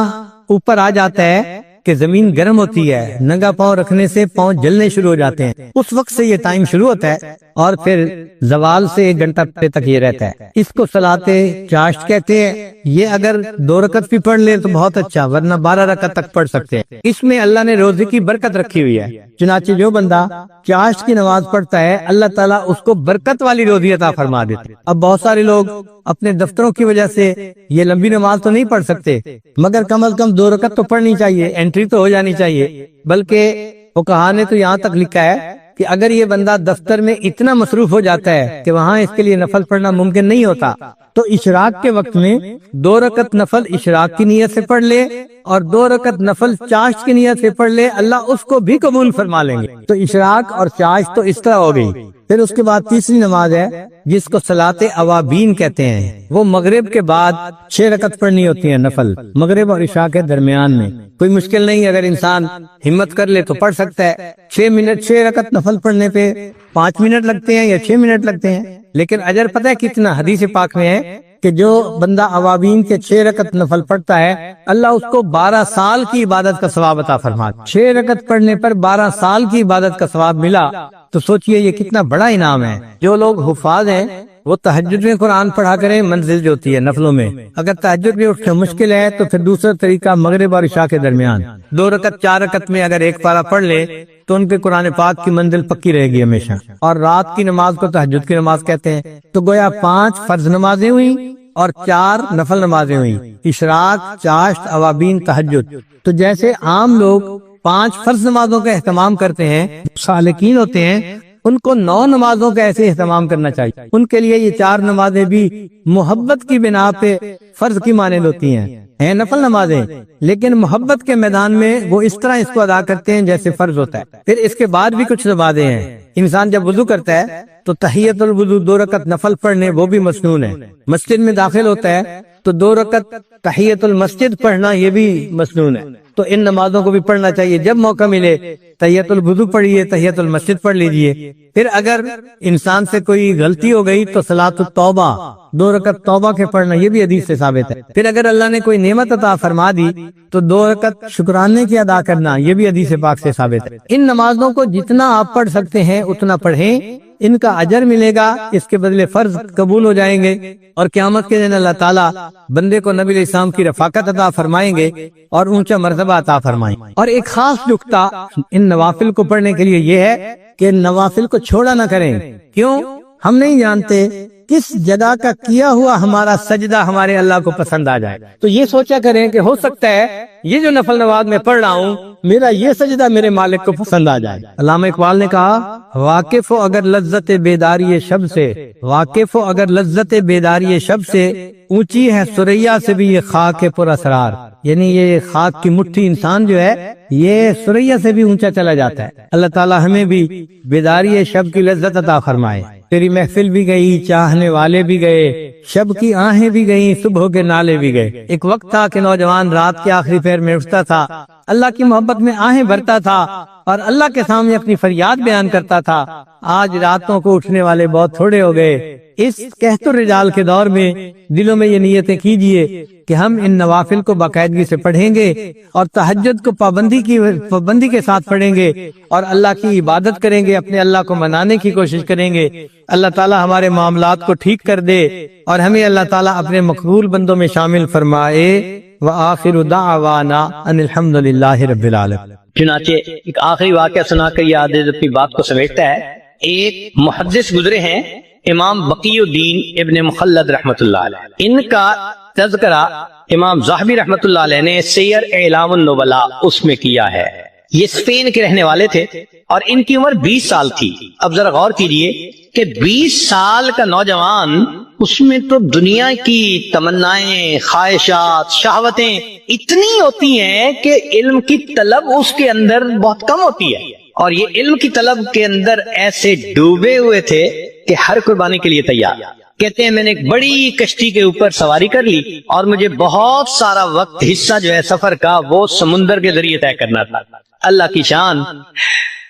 اوپر آ جاتا ہے کہ زمین گرم ہوتی ہے، ننگا پاؤں رکھنے سے پاؤں جلنے شروع ہو جاتے ہیں، اس وقت سے یہ ٹائم شروع ہوتا ہے اور پھر زوال سے 1 گھنٹہ تک یہ رہتا ہے۔ اس کو صلاۃ چاشت کہتے ہیں۔ یہ اگر 2 رکعت بھی پڑھ لے تو بہت اچھا، ورنہ 12 رکعت تک پڑھ سکتے ہیں۔ اس میں اللہ نے روزے کی برکت رکھی ہوئی ہے، چنانچہ جو بندہ چاشت کی نماز پڑھتا ہے اللہ تعالیٰ اس کو برکت والی روزی عطا فرما دیتے۔ اب بہت سارے لوگ اپنے دفتروں کی وجہ سے یہ لمبی نماز تو نہیں پڑھ سکتے، مگر کم از کم 2 رکعت تو پڑھنی چاہیے، انٹری تو ہو جانی چاہیے۔ بلکہ فقہا نے تو یہاں تک لکھا ہے کہ اگر یہ بندہ دفتر میں اتنا مصروف ہو جاتا ہے کہ وہاں اس کے لیے نفل پڑھنا ممکن نہیں ہوتا تو اشراق کے وقت میں 2 رکعت نفل اشراق کی نیت سے پڑھ لے اور 2 رکعت نفل چاشت کی نیت سے پڑھ لے، اللہ اس کو بھی قبول فرما لیں گے۔ تو اشراق اور چاشت تو اس طرح ہو گئی۔ پھر اس کے بعد تیسری نماز ہے جس کو صلاۃ اوابین کہتے ہیں، وہ مغرب کے بعد 6 رکعت پڑھنی ہوتی ہیں نفل، مغرب اور عشاء کے درمیان میں۔ کوئی مشکل نہیں، اگر انسان ہمت کر لے تو پڑھ سکتا ہے۔ 6 رکعت نفل پڑھنے پہ 5 منٹ لگتے ہیں یا 6 منٹ لگتے ہیں، لیکن اجر پتہ ہے کتنا؟ حدیث پاک میں ہے کہ جو بندہ اوابین کے 6 رکعت نفل پڑھتا ہے اللہ اس کو 12 سال کی عبادت کا ثواب عطا فرماتا۔ 6 رکعت پڑھنے پر 12 سال کی عبادت کا ثواب ملا تو سوچئے یہ کتنا بڑا انعام ہے۔ جو لوگ حفاظ ہیں وہ تہجد میں قرآن پڑھا کریں، منزل جو ہوتی ہے نفلوں میں۔ اگر تہجد میں اٹھنا مشکل ہے تو پھر دوسرا طریقہ مغرب اور عشاء کے درمیان 2 رکعت 4 رکعت میں اگر ایک پارہ پڑھ لے تو ان کے قرآن پاک کی منزل پکی رہے گی ہمیشہ۔ اور رات کی نماز کو تہجد کی نماز کہتے ہیں۔ تو گویا 5 فرض نمازیں ہوئیں اور 4 نفل نمازیں ہوئیں، اشراق، چاشت، اوابین، تہجد۔ تو جیسے عام لوگ 5 فرض نمازوں کا اہتمام کرتے ہیں، سالکین ہوتے ہیں ان کو 9 نمازوں کا ایسے اہتمام کرنا چاہیے۔ ان کے لیے یہ 4 نمازیں بھی محبت کی بنا پہ فرض کی مانند ہوتی ہیں نفل نمازیں، لیکن محبت کے میدان میں وہ اس طرح اس کو ادا کرتے ہیں جیسے فرض ہوتا ہے۔ پھر اس کے بعد بھی کچھ نمازیں ہیں۔ انسان جب وضو کرتا ہے تو تحیت الوضو 2 رکعت نفل پڑھنے وہ بھی مسنون ہے۔ مسجد میں داخل ہوتا ہے تو 2 رکعت تحیت المسجد پڑھنا یہ بھی مسنون ہے۔ تو ان نمازوں کو بھی پڑھنا چاہیے، جب موقع ملے تحیت الوضو پڑھیے، تحیت المسجد پڑھ لیجئے۔ پھر اگر انسان سے کوئی غلطی ہو گئی تو صلاۃ التوبہ 2 رکعت توبہ کے پڑھنا یہ بھی حدیث سے ثابت ہے۔ پھر اگر اللہ نے کوئی نعمت عطا فرما دی تو 2 رکعت شکرانے کی ادا کرنا یہ بھی حدیث پاک سے ثابت ہے۔ ان نمازوں کو جتنا آپ پڑھ سکتے ہیں اتنا پڑھیں، ان کا اجر ملے گا، اس کے بدلے فرض قبول ہو جائیں گے، اور قیامت کے دن اللہ تعالیٰ بندے کو نبی علیہ السلام کی رفاقت عطا فرمائیں گے اور اونچا مرتبہ عطا فرمائیں گے۔ اور ایک خاص نقطہ ان نوافل کو پڑھنے کے لیے یہ ہے کہ نوافل کو چھوڑا نہ کریں۔ کیوں؟ ہم نہیں جانتے کس جگہ کا کیا ہوا ہمارا سجدہ ہمارے اللہ کو پسند آ جائے، تو یہ سوچا کریں کہ ہو سکتا ہے یہ جو نفل نماز میں پڑھ رہا ہوں میرا یہ سجدہ میرے مالک کو پسند آ جائے۔ علامہ اقبال نے کہا واقف ہو اگر لذت بیداری شب سے، واقف ہو اگر لذت بیداری شب سے، اونچی ہے سریا سے بھی یہ خاک پر اسرار۔ یعنی یہ خاک کی مٹھی انسان جو ہے یہ سریا سے بھی اونچا چلا جاتا ہے۔ اللہ تعالی ہمیں بھی بیداری شب کی لذت عطا فرمائے۔ تیری محفل بھی گئی، چاہنے والے بھی گئے، شب کی آہیں بھی گئیں، صبح کے نالے بھی گئے۔ ایک وقت تھا کہ نوجوان رات کے آخری پہر میں اٹھتا تھا، اللہ کی محبت میں آہیں بھرتا تھا، اور اللہ کے سامنے اپنی فریاد بیان کرتا تھا۔ آج راتوں کو اٹھنے والے بہت تھوڑے ہو گئے۔ اس کہت الرجال کے دور میں دلوں میں یہ نیتیں کیجئے کہ ہم ان نوافل کو باقاعدگی سے پڑھیں گے اور تہجد کو پابندی کے ساتھ پڑھیں گے اور اللہ کی عبادت کریں گے، اپنے اللہ کو منانے کی کوشش کریں گے۔ اللہ تعالی ہمارے معاملات کو ٹھیک کر دے اور ہمیں اللہ تعالی اپنے مقبول بندوں میں شامل فرمائے۔ وآخر دعوانا ان الحمدللہ رب العالمین۔ چنانچہ ایک آخری واقعہ سنا کر یہ عادت اپنی بات کو سمیٹتا ہے۔ ایک محدث گزرے ہیں امام بقی الدین ابن مخلد رحمۃ اللہ علیہ، ان کا تذکرہ امام ذہبی رحمۃ اللہ علیہ نے سیر اعلام النبلاء اس میں کیا ہے۔ یہ اسپین کے رہنے والے تھے اور ان کی عمر 20 سال تھی۔ اب ذرا غور کیجئے کہ 20 سال کا نوجوان، اس میں تو دنیا کی تمنائیں، خواہشات، شہوتیں اتنی ہوتی ہیں کہ علم کی طلب اس کے اندر بہت کم ہوتی ہے، اور یہ علم کی طلب کے اندر ایسے ڈوبے ہوئے تھے کہ ہر قربانی کے لیے تیار۔ کہتے ہیں میں نے ایک بڑی کشتی کے اوپر سواری کر لی اور مجھے بہت سارا وقت، حصہ جو ہے سفر کا، وہ سمندر کے ذریعے طے کرنا تھا۔ اللہ کی شان،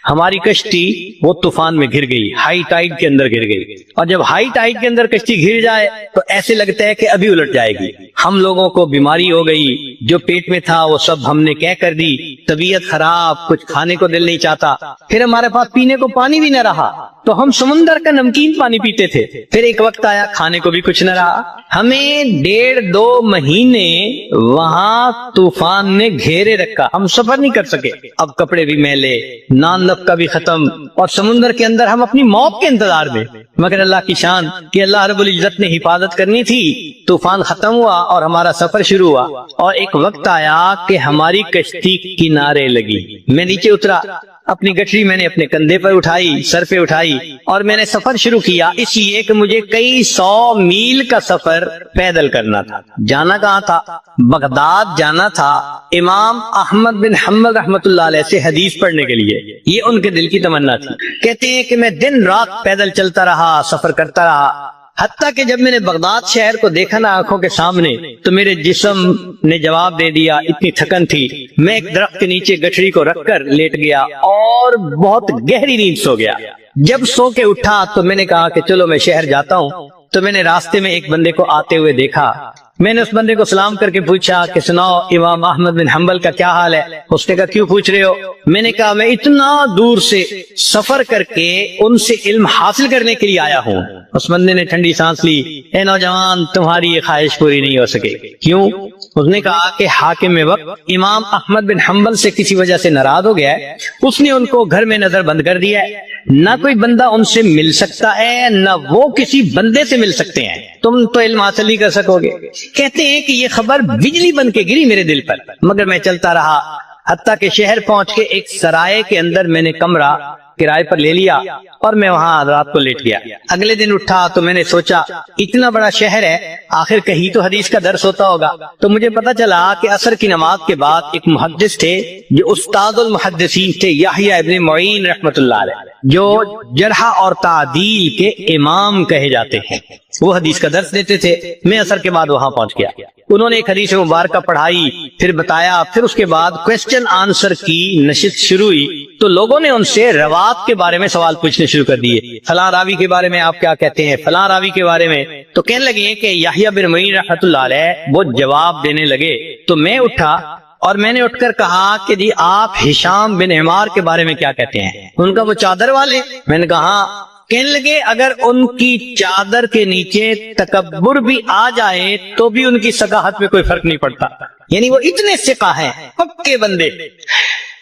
ہماری کشتی وہ طوفان میں گر گئی، ہائی ٹائیڈ کے اندر گر گئی، اور جب ہائی ٹائیڈ کے اندر کشتی گر جائے تو ایسے لگتا ہے کہ ابھی الٹ جائے گی۔ ہم لوگوں کو بیماری ہو گئی، جو پیٹ میں تھا وہ سب ہم نے کہہ کر دی، طبیعت خراب، کچھ کھانے کو دل نہیں چاہتا، پھر ہمارے پاس پینے کو پانی بھی نہ رہا تو ہم سمندر کا نمکین پانی پیتے تھے، پھر ایک وقت آیا کھانے کو بھی کچھ نہ رہا، ہمیں 1.5-2 مہینے وہاں طوفان نے گھیرے رکھا، ہم سفر نہیں کر سکے، اب کپڑے بھی میلے، نان کا بھی ختم، اور سمندر کے اندر ہم اپنی موت کے انتظار میں۔ مگر اللہ کی شان کہ اللہ رب العزت نے حفاظت کرنی تھی، طوفان ختم ہوا اور ہمارا سفر شروع ہوا، اور ایک وقت آیا کہ ہماری کشتی کنارے لگی۔ میں نیچے اترا، اپنی گٹری میں نے اپنے کندھے پر اٹھائی، سر پہ اٹھائی، اور میں نے سفر شروع کیا، اس لیے کہ مجھے کئی 100 میل کا سفر پیدل کرنا تھا۔ جانا کہاں تھا؟ بغداد جانا تھا، امام احمد بن حنبل رحمۃ اللہ علیہ سے حدیث پڑھنے کے لیے، یہ ان کے دل کی تمنا تھی۔ کہتے ہیں کہ میں دن رات پیدل چلتا رہا، سفر کرتا رہا، حتیٰ کہ جب میں نے بغداد شہر کو دیکھا نا آنکھوں کے سامنے تو میرے جسم نے جواب دے دیا، اتنی تھکن تھی، میں ایک درخت کے نیچے گٹھڑی کو رکھ کر لیٹ گیا اور بہت گہری نیند سو گیا۔ جب سو کے اٹھا تو میں نے کہا کہ چلو میں شہر جاتا ہوں، تو میں نے راستے میں ایک بندے کو آتے ہوئے دیکھا، میں نے اس بندے کو سلام کر کے پوچھا کہ سناؤ امام احمد بن حنبل کا کیا حال ہے؟ اس نے کہا کیوں پوچھ رہے ہو؟ میں نے کہا میں اتنا دور سے سفر کر کے ان سے علم حاصل کرنے کے لیے آیا ہوں۔ اس بندے نے ٹھنڈی سانس لی، اے نوجوان تمہاری یہ خواہش پوری نہیں ہو سکے۔ کیوں؟ اس نے کہا کہ حاکم وقت امام احمد بن حنبل سے کسی وجہ سے ناراض ہو گیا ہے، اس نے ان کو گھر میں نظر بند کر دیا ہے، نہ کوئی بندہ ان سے مل سکتا ہے نہ وہ کسی بندے سے مل سکتے ہیں، تم تو علم حاصل نہیں کر سکو گے۔ کہتے ہیں کہ یہ خبر بجلی بن کے گری میرے دل پر، مگر میں چلتا رہا، حتیٰ کہ شہر پہنچ کے ایک سرائے کے اندر میں نے کمرہ کرائے پر لے لیا اور میں وہاں رات کو لیٹ گیا۔ اگلے دن اٹھا تو میں نے سوچا اتنا بڑا شہر ہے، آخر کہیں تو حدیث کا درس ہوتا ہوگا، تو مجھے پتا چلا کہ عصر کی نماز کے بعد ایک محدث تھے جو استاد المحدثین تھے، یحییٰ ابن معین رحمۃ اللہ علیہ، جو جرح اور تعدیل کے امام کہے جاتے ہیں، وہ حدیث کا درس دیتے تھے۔ میں عصر کے بعد وہاں پہنچ گیا، انہوں نے ایک حدیث مبارکہ پڑھائی، پھر بتایا، پھر اس کے بعد کوسچن آنسر کی نشست شروع ہوئی، تو لوگوں نے ان سے روات کے بارے میں سوال پوچھنے شروع کر دیے، فلاں راوی کے بارے میں آپ کیا کہتے ہیں، فلاں راوی کے بارے میں، تو کہنے لگے کہ یحییٰ بن معین رحمۃ اللہ علیہ وہ جواب دینے لگے، تو میں اٹھا اور میں نے اٹھ کر کہا کہ جی آپ ہشام بن عمار کے بارے میں کیا کہتے ہیں؟ ان کا وہ چادر والے؟ میں نے کہا ہاں۔ کہنے لگے اگر ان کی چادر کے نیچے تکبر بھی آ جائے تو بھی ان کی ثقافت میں کوئی فرق نہیں پڑتا، یعنی وہ اتنے ثقہ ہیں، پکے بندے۔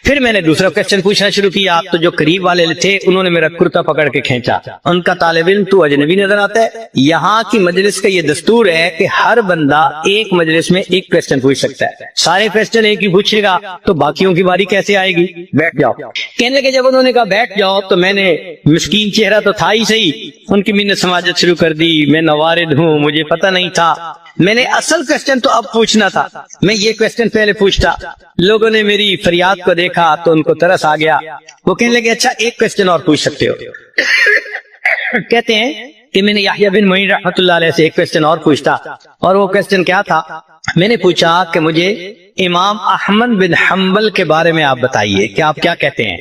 پھر میں نے دوسرا کوسچن پوچھنا شروع کیا، تو جو قریب والے تھے انہوں نے میرا کرتا پکڑ کے کھینچا، ان کا طالب علم تو اجنبی نظر آتا ہے، یہاں کی مجلس کا یہ دستور ہے کہ ہر بندہ ایک مجلس میں ایک کوسچن پوچھ سکتا ہے، سارے کوسچن ایک ہی پوچھے گا تو باقیوں کی باری کیسے آئے گی؟ بیٹھ جاؤ۔ کہنے لگے جب انہوں نے کہا بیٹھ جاؤ تو میں نے، مسکین چہرہ تو تھا ہی صحیح، ان کی منت سماجت شروع کر دی، میں نوارد ہوں، مجھے پتہ نہیں تھا، میں نے اصل کوسچن تو اب پوچھنا تھا، میں یہ کوسچن پہلے پوچھتا۔ لوگوں نے میری فریاد کو دیکھا تو ان کو ترس آ گیا، وہ کہنے لگے اچھا ایک کوسچن اور پوچھ سکتے ہو۔ کہتے ہیں کہ میں نے یحییٰ بن معین رحمۃ اللہ علیہ سے ایک کوسچن اور پوچھتا، اور وہ کوسچن کیا تھا؟ میں نے پوچھا کہ مجھے امام احمد بن حنبل کے بارے میں آپ بتائیے کہ آپ کیا کہتے ہیں۔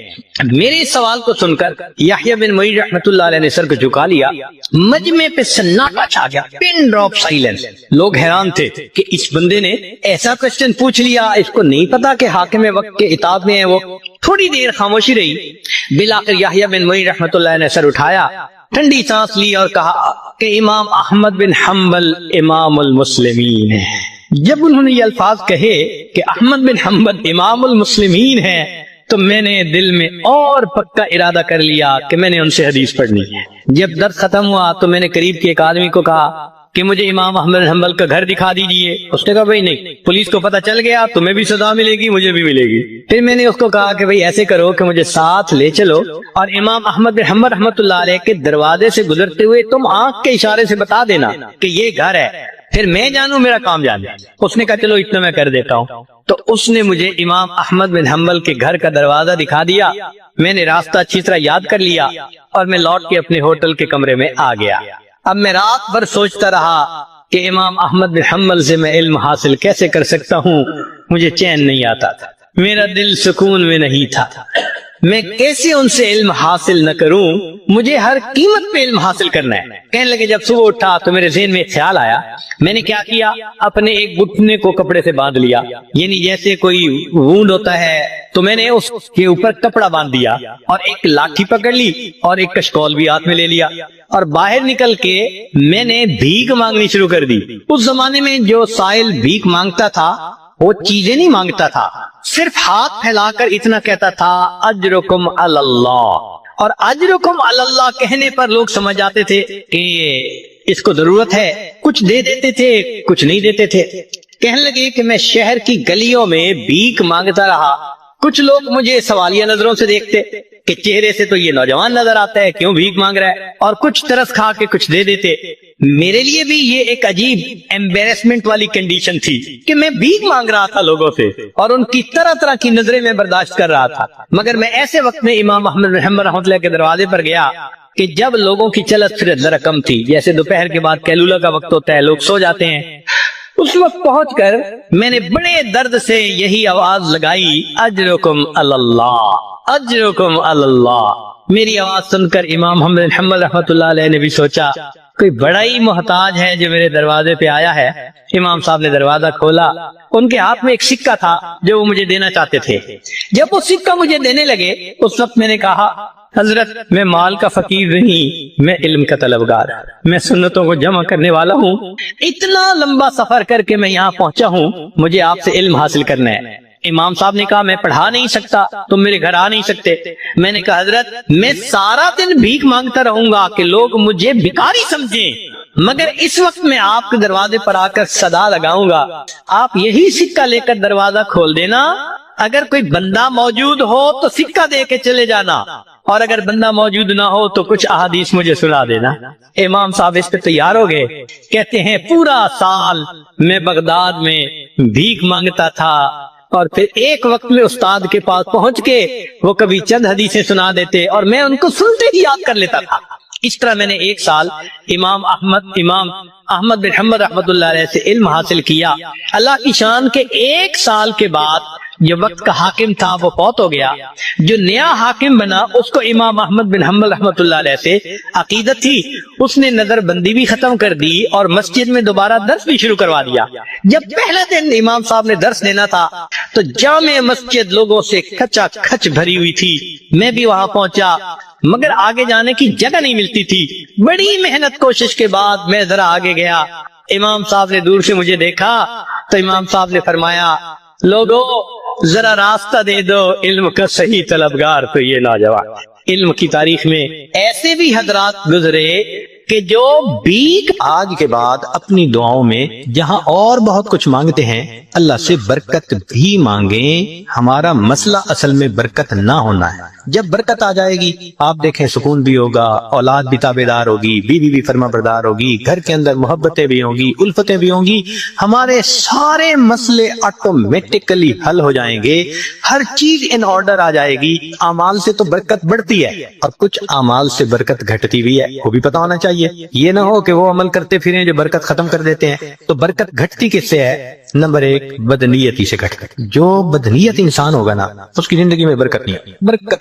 میرے اس سوال کو سن کر یحییٰ بن معین رحمۃ اللہ علیہ نے سر کو جھکا لیا، مجمع پہ سناٹا چھا گیا، پن ڈراپ سائلنس۔ لوگ حیران تھے کہ اس بندے نے ایسا کوسچن پوچھ لیا، اس کو نہیں پتا کہ حاکم وقت کے اطاعت میں ہے وہ۔ تھوڑی دیر خاموشی رہی، بالآخر یحییٰ بن معین رحمۃ اللہ نے سر اٹھایا، ٹھنڈی سانس لی اور کہا کہ امام احمد بن حنبل امام المسلمین ہے۔ جب انہوں نے یہ الفاظ کہے کہ احمد بن حنبل امام المسلمین ہے تو میں نے دل میں اور پکا ارادہ کر لیا کہ میں نے ان سے حدیث پڑھنی ہے۔ جب درس ختم ہوا تو میں نے قریب کے ایک آدمی کو کہا کہ مجھے امام احمد بن حنبل کا گھر دکھا دیجئے۔ اس نے کہا بھائی نہیں، پولیس کو پتہ چل گیا تمہیں بھی سزا ملے گی، مجھے بھی ملے گی۔ پھر میں نے اس کو کہا کہ بھائی ایسے کرو کہ مجھے ساتھ لے چلو اور امام احمد بن حنبل رحمۃ اللہ علیہ کے دروازے سے گزرتے ہوئے تم آنکھ کے اشارے سے بتا دینا کہ یہ گھر ہے، پھر میں جانوں میرا کام جان جائے۔ اس نے کہا چلو اتنا میں کر دیتا ہوں۔ تو اس نے مجھے امام احمد بن حنبل کے گھر کا دروازہ دکھا دیا، میں نے راستہ اچھی طرح یاد کر لیا اور میں لوٹ کے اپنے ہوٹل کے کمرے میں آ گیا۔ اب میں رات بھر سوچتا رہا کہ امام احمد بن حنبل سے میں علم حاصل کیسے کر سکتا ہوں، مجھے چین نہیں آتا تھا، میرا دل سکون میں نہیں تھا، میں کیسے ان سے علم حاصل نہ کروں، مجھے ہر قیمت پہ علم حاصل کرنا ہے۔ کہنے لگے جب صبح اٹھا تو میرے ذہن میں ایک خیال آیا، میں نے کیا کیا، اپنے ایک گھٹنے کو کپڑے سے باندھ لیا، یعنی جیسے کوئی وونڈ ہوتا ہے تو میں نے اس کے اوپر کپڑا باندھ دیا اور ایک لاٹھی پکڑ لی اور ایک کشکول بھی ہاتھ میں لے لیا اور باہر نکل کے میں نے بھیک مانگنی شروع کر دی۔ اس زمانے میں جو سائل بھیک مانگتا تھا وہ چیزیں نہیں مانگتا تھا، صرف ہاتھ پھیلا کر اتنا کہتا تھا اجرکم علی اللہ، اور اجرکم علی اللہ کہنے پر لوگ سمجھ جاتے تھے کہ اس کو ضرورت ہے، کچھ دے دیتے تھے کچھ نہیں دیتے تھے۔ کہنے لگے کہ میں شہر کی گلیوں میں بھیک مانگتا رہا، کچھ لوگ مجھے سوالیہ نظروں سے دیکھتے کہ چہرے سے تو یہ نوجوان نظر آتا ہے، کیوں بھیک مانگ رہا ہے، اور کچھ ترس کھا کے کچھ دے دیتے۔ میرے لیے بھی یہ ایک عجیب ایمبیرسمنٹ والی کنڈیشن تھی کہ میں بھیک مانگ رہا تھا لوگوں سے اور ان کی طرح طرح کی نظریں میں برداشت کر رہا تھا۔ مگر میں ایسے وقت میں امام احمد بن حنبل رحمۃ اللہ کے دروازے پر گیا کہ جب لوگوں کی چلت پھرت ذرا کم تھی، جیسے دوپہر کے بعد کیلولہ کا وقت ہوتا ہے، لوگ سو جاتے ہیں۔ اس وقت پہنچ کر میں نے بڑے درد سے یہی آواز لگائی، اجرکم علی اللہ، اجرکم علی اللہ۔ میری آواز سن کر امام احمد بن حنبل رحمۃ اللہ علیہ نے بھی سوچا کوئی بڑا ہی محتاج ہے جو میرے دروازے پہ آیا ہے۔ امام صاحب نے دروازہ کھولا، ان کے ہاتھ میں ایک سکہ تھا جو وہ مجھے دینا چاہتے تھے۔ جب وہ سکہ مجھے دینے لگے اس وقت میں نے کہا حضرت میں مال کا فقیر نہیں، میں علم کا طلبگار، میں سنتوں کو جمع کرنے والا ہوں، اتنا لمبا سفر کر کے میں یہاں پہنچا ہوں، مجھے آپ سے علم حاصل کرنا ہے۔ امام صاحب نے کہا میں پڑھا نہیں سکتا، تم میرے گھر آ نہیں سکتے۔ میں نے کہا حضرت میں سارا دن بھیک مانگتا رہوں گا کہ لوگ مجھے بھکاری سمجھیں، مگر اس وقت میں آپ کے دروازے پر آ کر صدا لگاؤں گا، آپ یہی سکہ لے کر دروازہ کھول دینا، اگر کوئی بندہ موجود ہو تو سکہ دے کے چلے جانا، اور اگر بندہ موجود نہ ہو تو کچھ احادیث مجھے سنا دینا۔ امام صاحب اس پہ تیار ہو گئے، کہتے ہیں پورا سال میں بغداد میں بھیک مانگتا تھا اور پھر ایک وقت میں استاد کے پاس پہنچ کے وہ کبھی چند حدیثیں سنا دیتے اور میں ان کو سنتے ہی یاد کر لیتا تھا۔ اس طرح میں نے ایک سال امام احمد بن حنبل رحمۃ اللہ علیہ سے علم حاصل کیا۔ اللہ کی شان کے ایک سال کے بعد جو وقت کا حاکم تھا وہ فوت ہو گیا، جو نیا حاکم بنا اس کو امام احمد بن حنبل رحمۃ اللہ علیہ سے عقیدت تھی، اس نے نظر بندی بھی ختم کر دی اور مسجد میں دوبارہ درس بھی شروع کروا دیا۔ جب پہلا دن امام صاحب نے درس دینا تھا تو جامع مسجد لوگوں سے کھچا کھچ بھری ہوئی تھی، میں بھی وہاں پہنچا مگر آگے جانے کی جگہ نہیں ملتی تھی۔ بڑی محنت کوشش کے بعد میں ذرا آگے گیا، امام صاحب نے دور سے مجھے دیکھا تو امام صاحب نے فرمایا لوگو ذرا راستہ دے دو، علم کا صحیح طلبگار تو یہ نوجوان۔ علم کی تاریخ میں ایسے بھی حضرات گزرے کہ جو بھیک آج کے بعد اپنی دعاؤں میں جہاں اور بہت کچھ مانگتے ہیں اللہ سے برکت بھی مانگیں۔ ہمارا مسئلہ اصل میں برکت نہ ہونا ہے، جب برکت آ جائے گی آپ دیکھیں سکون بھی ہوگا، اولاد بھی تابعدار ہوگی، بیوی بھی فرما بردار ہوگی، گھر کے اندر محبتیں بھی ہوں گی، الفتیں بھی ہوں گی، ہمارے سارے مسئلے آٹومیٹکلی حل ہو جائیں گے، ہر چیز ان آرڈر آ جائے گی۔ اعمال سے تو برکت بڑھتی ہے اور کچھ اعمال سے برکت گھٹتی بھی ہے، وہ بھی پتہ ہونا چاہیے۔ یہ نہ ہو کہ وہ عمل کرتے پھریں جو برکت ختم کر دیتے ہیں۔ تو برکت گھٹتی کس سے ہے؟ نمبر 1 ایک بدنیتی سے گھٹ کر۔ جو بدنیت انسان ہوگا نا اس کی زندگی میں برکت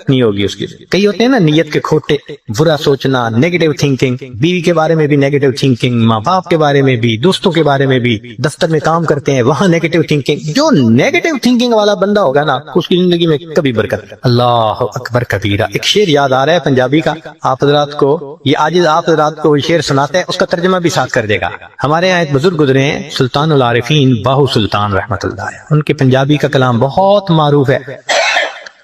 نہیں ہوگی اس کی۔ کئی ہوتے ہیں نا نیت کے کھوٹے، برا سوچنا، نیگیٹو تھنکنگ، بیوی کے بارے میں بھی نیگیٹو تھنکنگ، ماں باپ کے بارے میں بھی، دوستوں کے بارے میں بھی، دفتر میں کام کرتے ہیں وہاں نیگیٹو تھنکنگ۔ جو نیگیٹو تھنکنگ والا بندہ ہوگا نا اس کی زندگی میں کبھی برکت نہیں۔ اللہ اکبر کبیرہ۔ ایک شعر یاد آ رہا ہے پنجابی کا، آپ حضرات کو یہ عاجز آپ حضرات کو شعر سناتے ہیں، اس کا ترجمہ بھی ساتھ کر دے گا۔ ہمارے یہاں ایک بزرگ گزرے ہیں سلطان العارفین باہو سلطان رحمت اللہ علیہ، ان کے پنجابی کا کلام بہت معروف ہے۔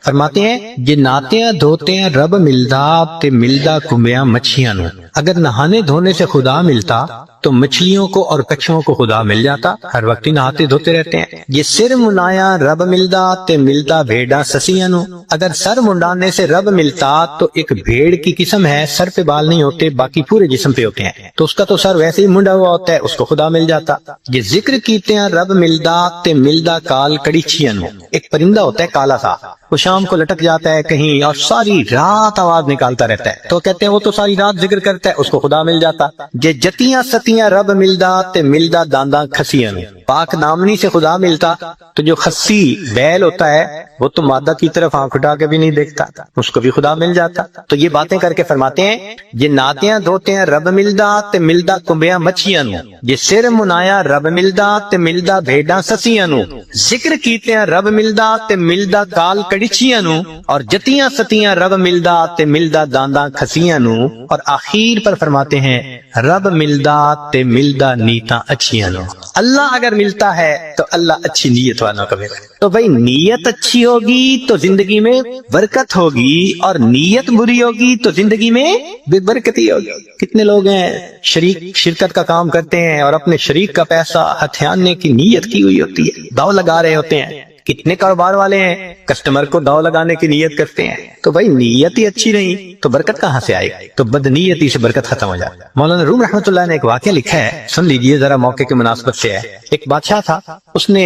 فرماتے ہیں جے ناتیاں دھوتیاں رب ملدا تے ملدا کمبیاں مچھیاں نو، اگر نہانے دھونے سے خدا ملتا تو مچھلیوں کو اور کچھووں کو خدا مل جاتا، ہر وقت ہی نہاتے دھوتے رہتے ہیں۔ یہ سر منایا رب ملدا تے ملدا بھیڑا سسیاں نو، اگر سر منڈانے سے رب ملتا تو ایک بھیڑ کی قسم ہے، سر پہ بال نہیں ہوتے باقی پورے جسم پہ ہوتے ہیں، تو اس کا تو سر ویسے ہی منڈا ہوا ہوتا ہے، اس کو خدا مل جاتا۔ یہ ذکر کیتے ہیں رب ملدا تے ملدا کال کڑیچیاں نو، ایک پرندہ ہوتا ہے کالا سا، وہ شام کو لٹک جاتا ہے کہیں اور ساری رات آواز نکالتا رہتا ہے، تو کہتے ہیں وہ تو ساری رات ذکر کرتا ہے، اس کو خدا مل جاتا۔ جے جتیاں ستیاں رب ملدا تے ملدا دانداں کھسیاں نو، پاک دامنی سے خدا ملتا تو جو خسی بیل ہوتا ہے وہ تو مادہ کی طرف آنکھ اٹھا کے بھی نہیں دیکھتا، اس کو بھی خدا مل جاتا۔ تو یہ باتیں کر کے فرماتے ہیں جے ناتیاں دھوتیاں رب ملدا تے ملدا کمبیاں مچھیاں نو، جے سر منایا رب ملدا تے ملدا بھیڈاں سسیاں نو، ذکر کیتے ہیں رب ملدا تے ملدا کال کڑیچیاں نو، اور جتیاں ستیاں رب ملدا تے ملدا دانداں کھسیاں نو، اور آخر پر فرماتے ہیں رب ملدا تے ملدا نیتاں اچھیاں نو۔ اللہ اگر ملتا ہے تو اللہ اچھی نیت والوں کو ملتا ہے۔ تو بھائی نیت اچھی ہوگی تو زندگی میں برکت ہوگی، اور نیت بری ہوگی تو زندگی میں بے برکتی ہوگی۔ کتنے لوگ ہیں شرکت کا کام کرتے ہیں اور اپنے شریک کا پیسہ ہتھیانے کی نیت کی ہوئی ہوتی ہے، داؤ لگا رہے ہوتے ہیں۔ کتنے کاروبار والے ہیں کسٹمر کو داؤ لگانے کی نیت کرتے ہیں، تو بھائی نیت ہی اچھی نہیں تو برکت کہاں سے آئے گی؟ تو بدنیتی سے برکت ختم ہو جائے۔ مولانا روم رحمۃ اللہ نے ایک واقعہ لکھا ہے، سن لیجئے ذرا، موقع کی مناسبت سے ہے۔ ایک بادشاہ تھا، اس نے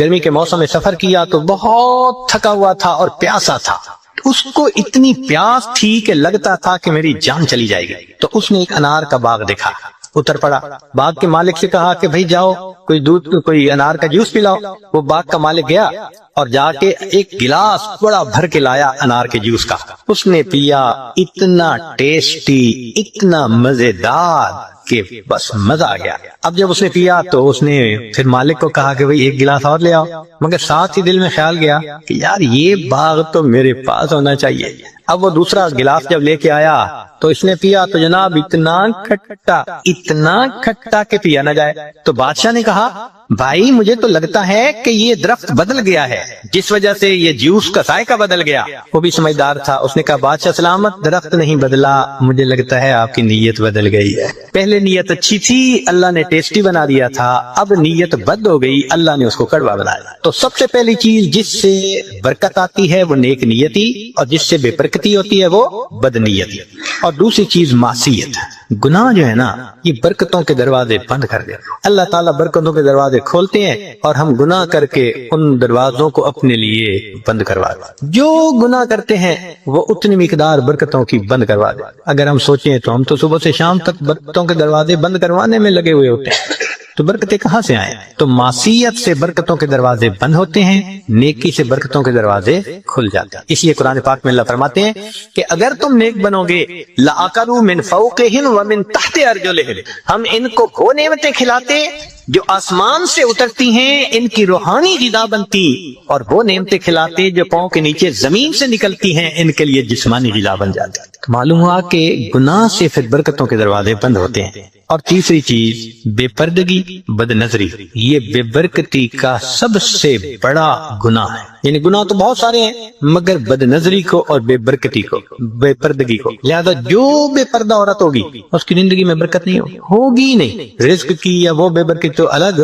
گرمی کے موسم میں سفر کیا تو بہت تھکا ہوا تھا اور پیاسا تھا، اس کو اتنی پیاس تھی کہ لگتا تھا کہ میری جان چلی جائے گی، تو اس نے ایک انار کا باغ دیکھا، اتر پڑا، باغ کے مالک سے کہا کہ بھائی جاؤ کوئی انار کا جوس پلاؤ۔ وہ باغ کا مالک گیا اور جا کے ایک گلاس بڑا بھر کے لایا انار کے جوس کا، اس نے پیا، اتنا ٹیسٹی، اتنا مزیدار کہ بس مزہ آ گیا۔ اب جب اس نے پیا تو اس نے پھر مالک کو کہا کہ بھئی ایک گلاس اور لے آؤ، مگر ساتھ ہی دل میں خیال گیا کہ یار یہ باغ تو میرے پاس ہونا چاہیے۔ اب وہ دوسرا گلاس جب لے کے آیا تو اس نے پیا تو جناب اتنا کھٹا کہ پیا نہ جائے۔ تو بادشاہ نے کہا بھائی مجھے تو لگتا ہے کہ یہ درخت بدل گیا ہے، جس وجہ سے یہ جوس کا ذائقہ بدل گیا۔ وہ بھی سمجھدار تھا، اس نے کہا بادشاہ سلامت، درخت نہیں بدلا، مجھے لگتا ہے آپ کی نیت بدل گئی ہے۔ پہلے نیت اچھی تھی، اللہ نے ٹیسٹی بنا دیا تھا، اب نیت بد ہو گئی، اللہ نے اس کو کڑوا بنایا۔ تو سب سے پہلی چیز جس سے برکت آتی ہے وہ نیک نیتی، اور جس سے بے برکتی ہوتی ہے وہ بد نیتی۔ اور دوسری چیز معصیت، گناہ جو ہے نا یہ برکتوں کے دروازے بند کر دیتے ہیں۔ اللہ تعالیٰ برکتوں کے دروازے کھولتے ہیں اور ہم گناہ کر کے ان دروازوں کو اپنے لیے بند کروا دیں۔ جو گناہ کرتے ہیں وہ اتنی مقدار برکتوں کی بند کروا دیں۔ اگر ہم سوچیں تو ہم تو صبح سے شام تک برکتوں کے دروازے بند کروانے میں لگے ہوئے ہوتے ہیں، تو برکتیں کہاں سے آئیں؟ تو معصیت سے برکتوں کے دروازے بند ہوتے ہیں، نیکی سے برکتوں کے دروازے کھل جاتے ہیں۔ اس لیے قرآن پاک میں اللہ فرماتے ہیں کہ اگر تم نیک بنو گے لَأَكَلُوا مِن فَوْقِهِمْ وَمِن تَحْتِ أَرْجُلِهِمْ، ہم ان کو وہ نعمتیں کھلاتے جو آسمان سے اترتی ہیں، ان کی روحانی غذا بنتی، اور وہ نعمتیں کھلاتے جو پاؤں کے نیچے زمین سے نکلتی ہیں، ان کے لیے جسمانی غذا بن جاتی۔ معلوم ہوا کہ گناہ سے پھر برکتوں کے دروازے بند ہوتے ہیں۔ اور تیسری چیز بے پردگی، بد نظری، یہ بے برکتی کا سب سے بڑا گناہ ہے۔ یعنی گناہ تو بہت سارے ہیں مگر بد نظری کو اور بے برکتی کو، بے پردگی کو، لہذا جو بے پردہ عورت ہوگی اس کی زندگی میں برکت نہیں ہوگی نہیں، رزق کی یا وہ بے برکت تو الگ،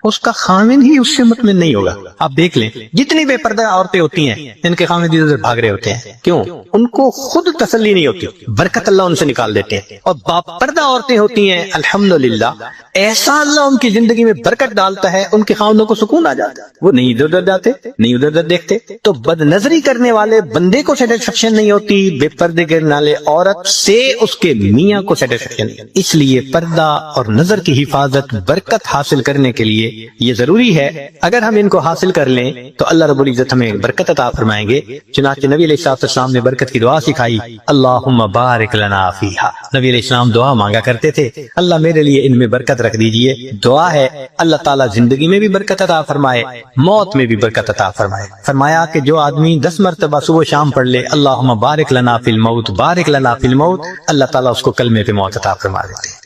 اس کا خامن ہی اس سے مطمئن نہیں ہوگا۔ آپ دیکھ لیں جتنی بے پردہ عورتیں ہوتی ہیں ان کے خامن ادھر بھاگ رہے ہوتے ہیں، کیوں؟ ان کو خود تسلی نہیں ہوتی، برکت اللہ ان سے نکال دیتے ہیں۔ اور با پردہ عورتیں ہوتی ہیں الحمدللہ، ایسا اللہ ان کی زندگی میں برکت ڈالتا ہے، ان کے خامنوں کو سکون آ جاتا ہے، وہ نہیں ادھر ادھر جاتے، نہیں ادھر ادھر دیکھتے۔ تو بد نظری کرنے والے بندے کو سیٹسفیکشن نہیں ہوتی، بے پردے کرنے والے عورت سے اس کے میاں کو سیٹسفیکشن نہیں ہوتی۔ اس لیے پردہ اور نظر کی حفاظت برکت حاصل کرنے کے لیے لیے یہ ضروری ہے، اگر ہم ان کو حاصل کر لیں تو اللہ رب العزت ہمیں برکت عطا فرمائیں گے۔ چنانچہ نبی علیہ السلام نے برکت کی دعا سکھائی، اللہم بارک لنا فیہا۔ نبی علیہ السلام دعا مانگا کرتے تھے، اللہ میرے لیے ان میں برکت رکھ دیجئے۔ دعا ہے اللہ تعالیٰ زندگی میں بھی برکت عطا فرمائے، موت میں بھی برکت عطا فرمائے۔ فرمایا کہ جو آدمی 10 مرتبہ صبح شام پڑھ لے اللہم بارک لنا فی الموت، بارک لنا فی الموت، اللہ تعالیٰ اس کو کلمے پہ موت عطا فرما دیتے ہیں۔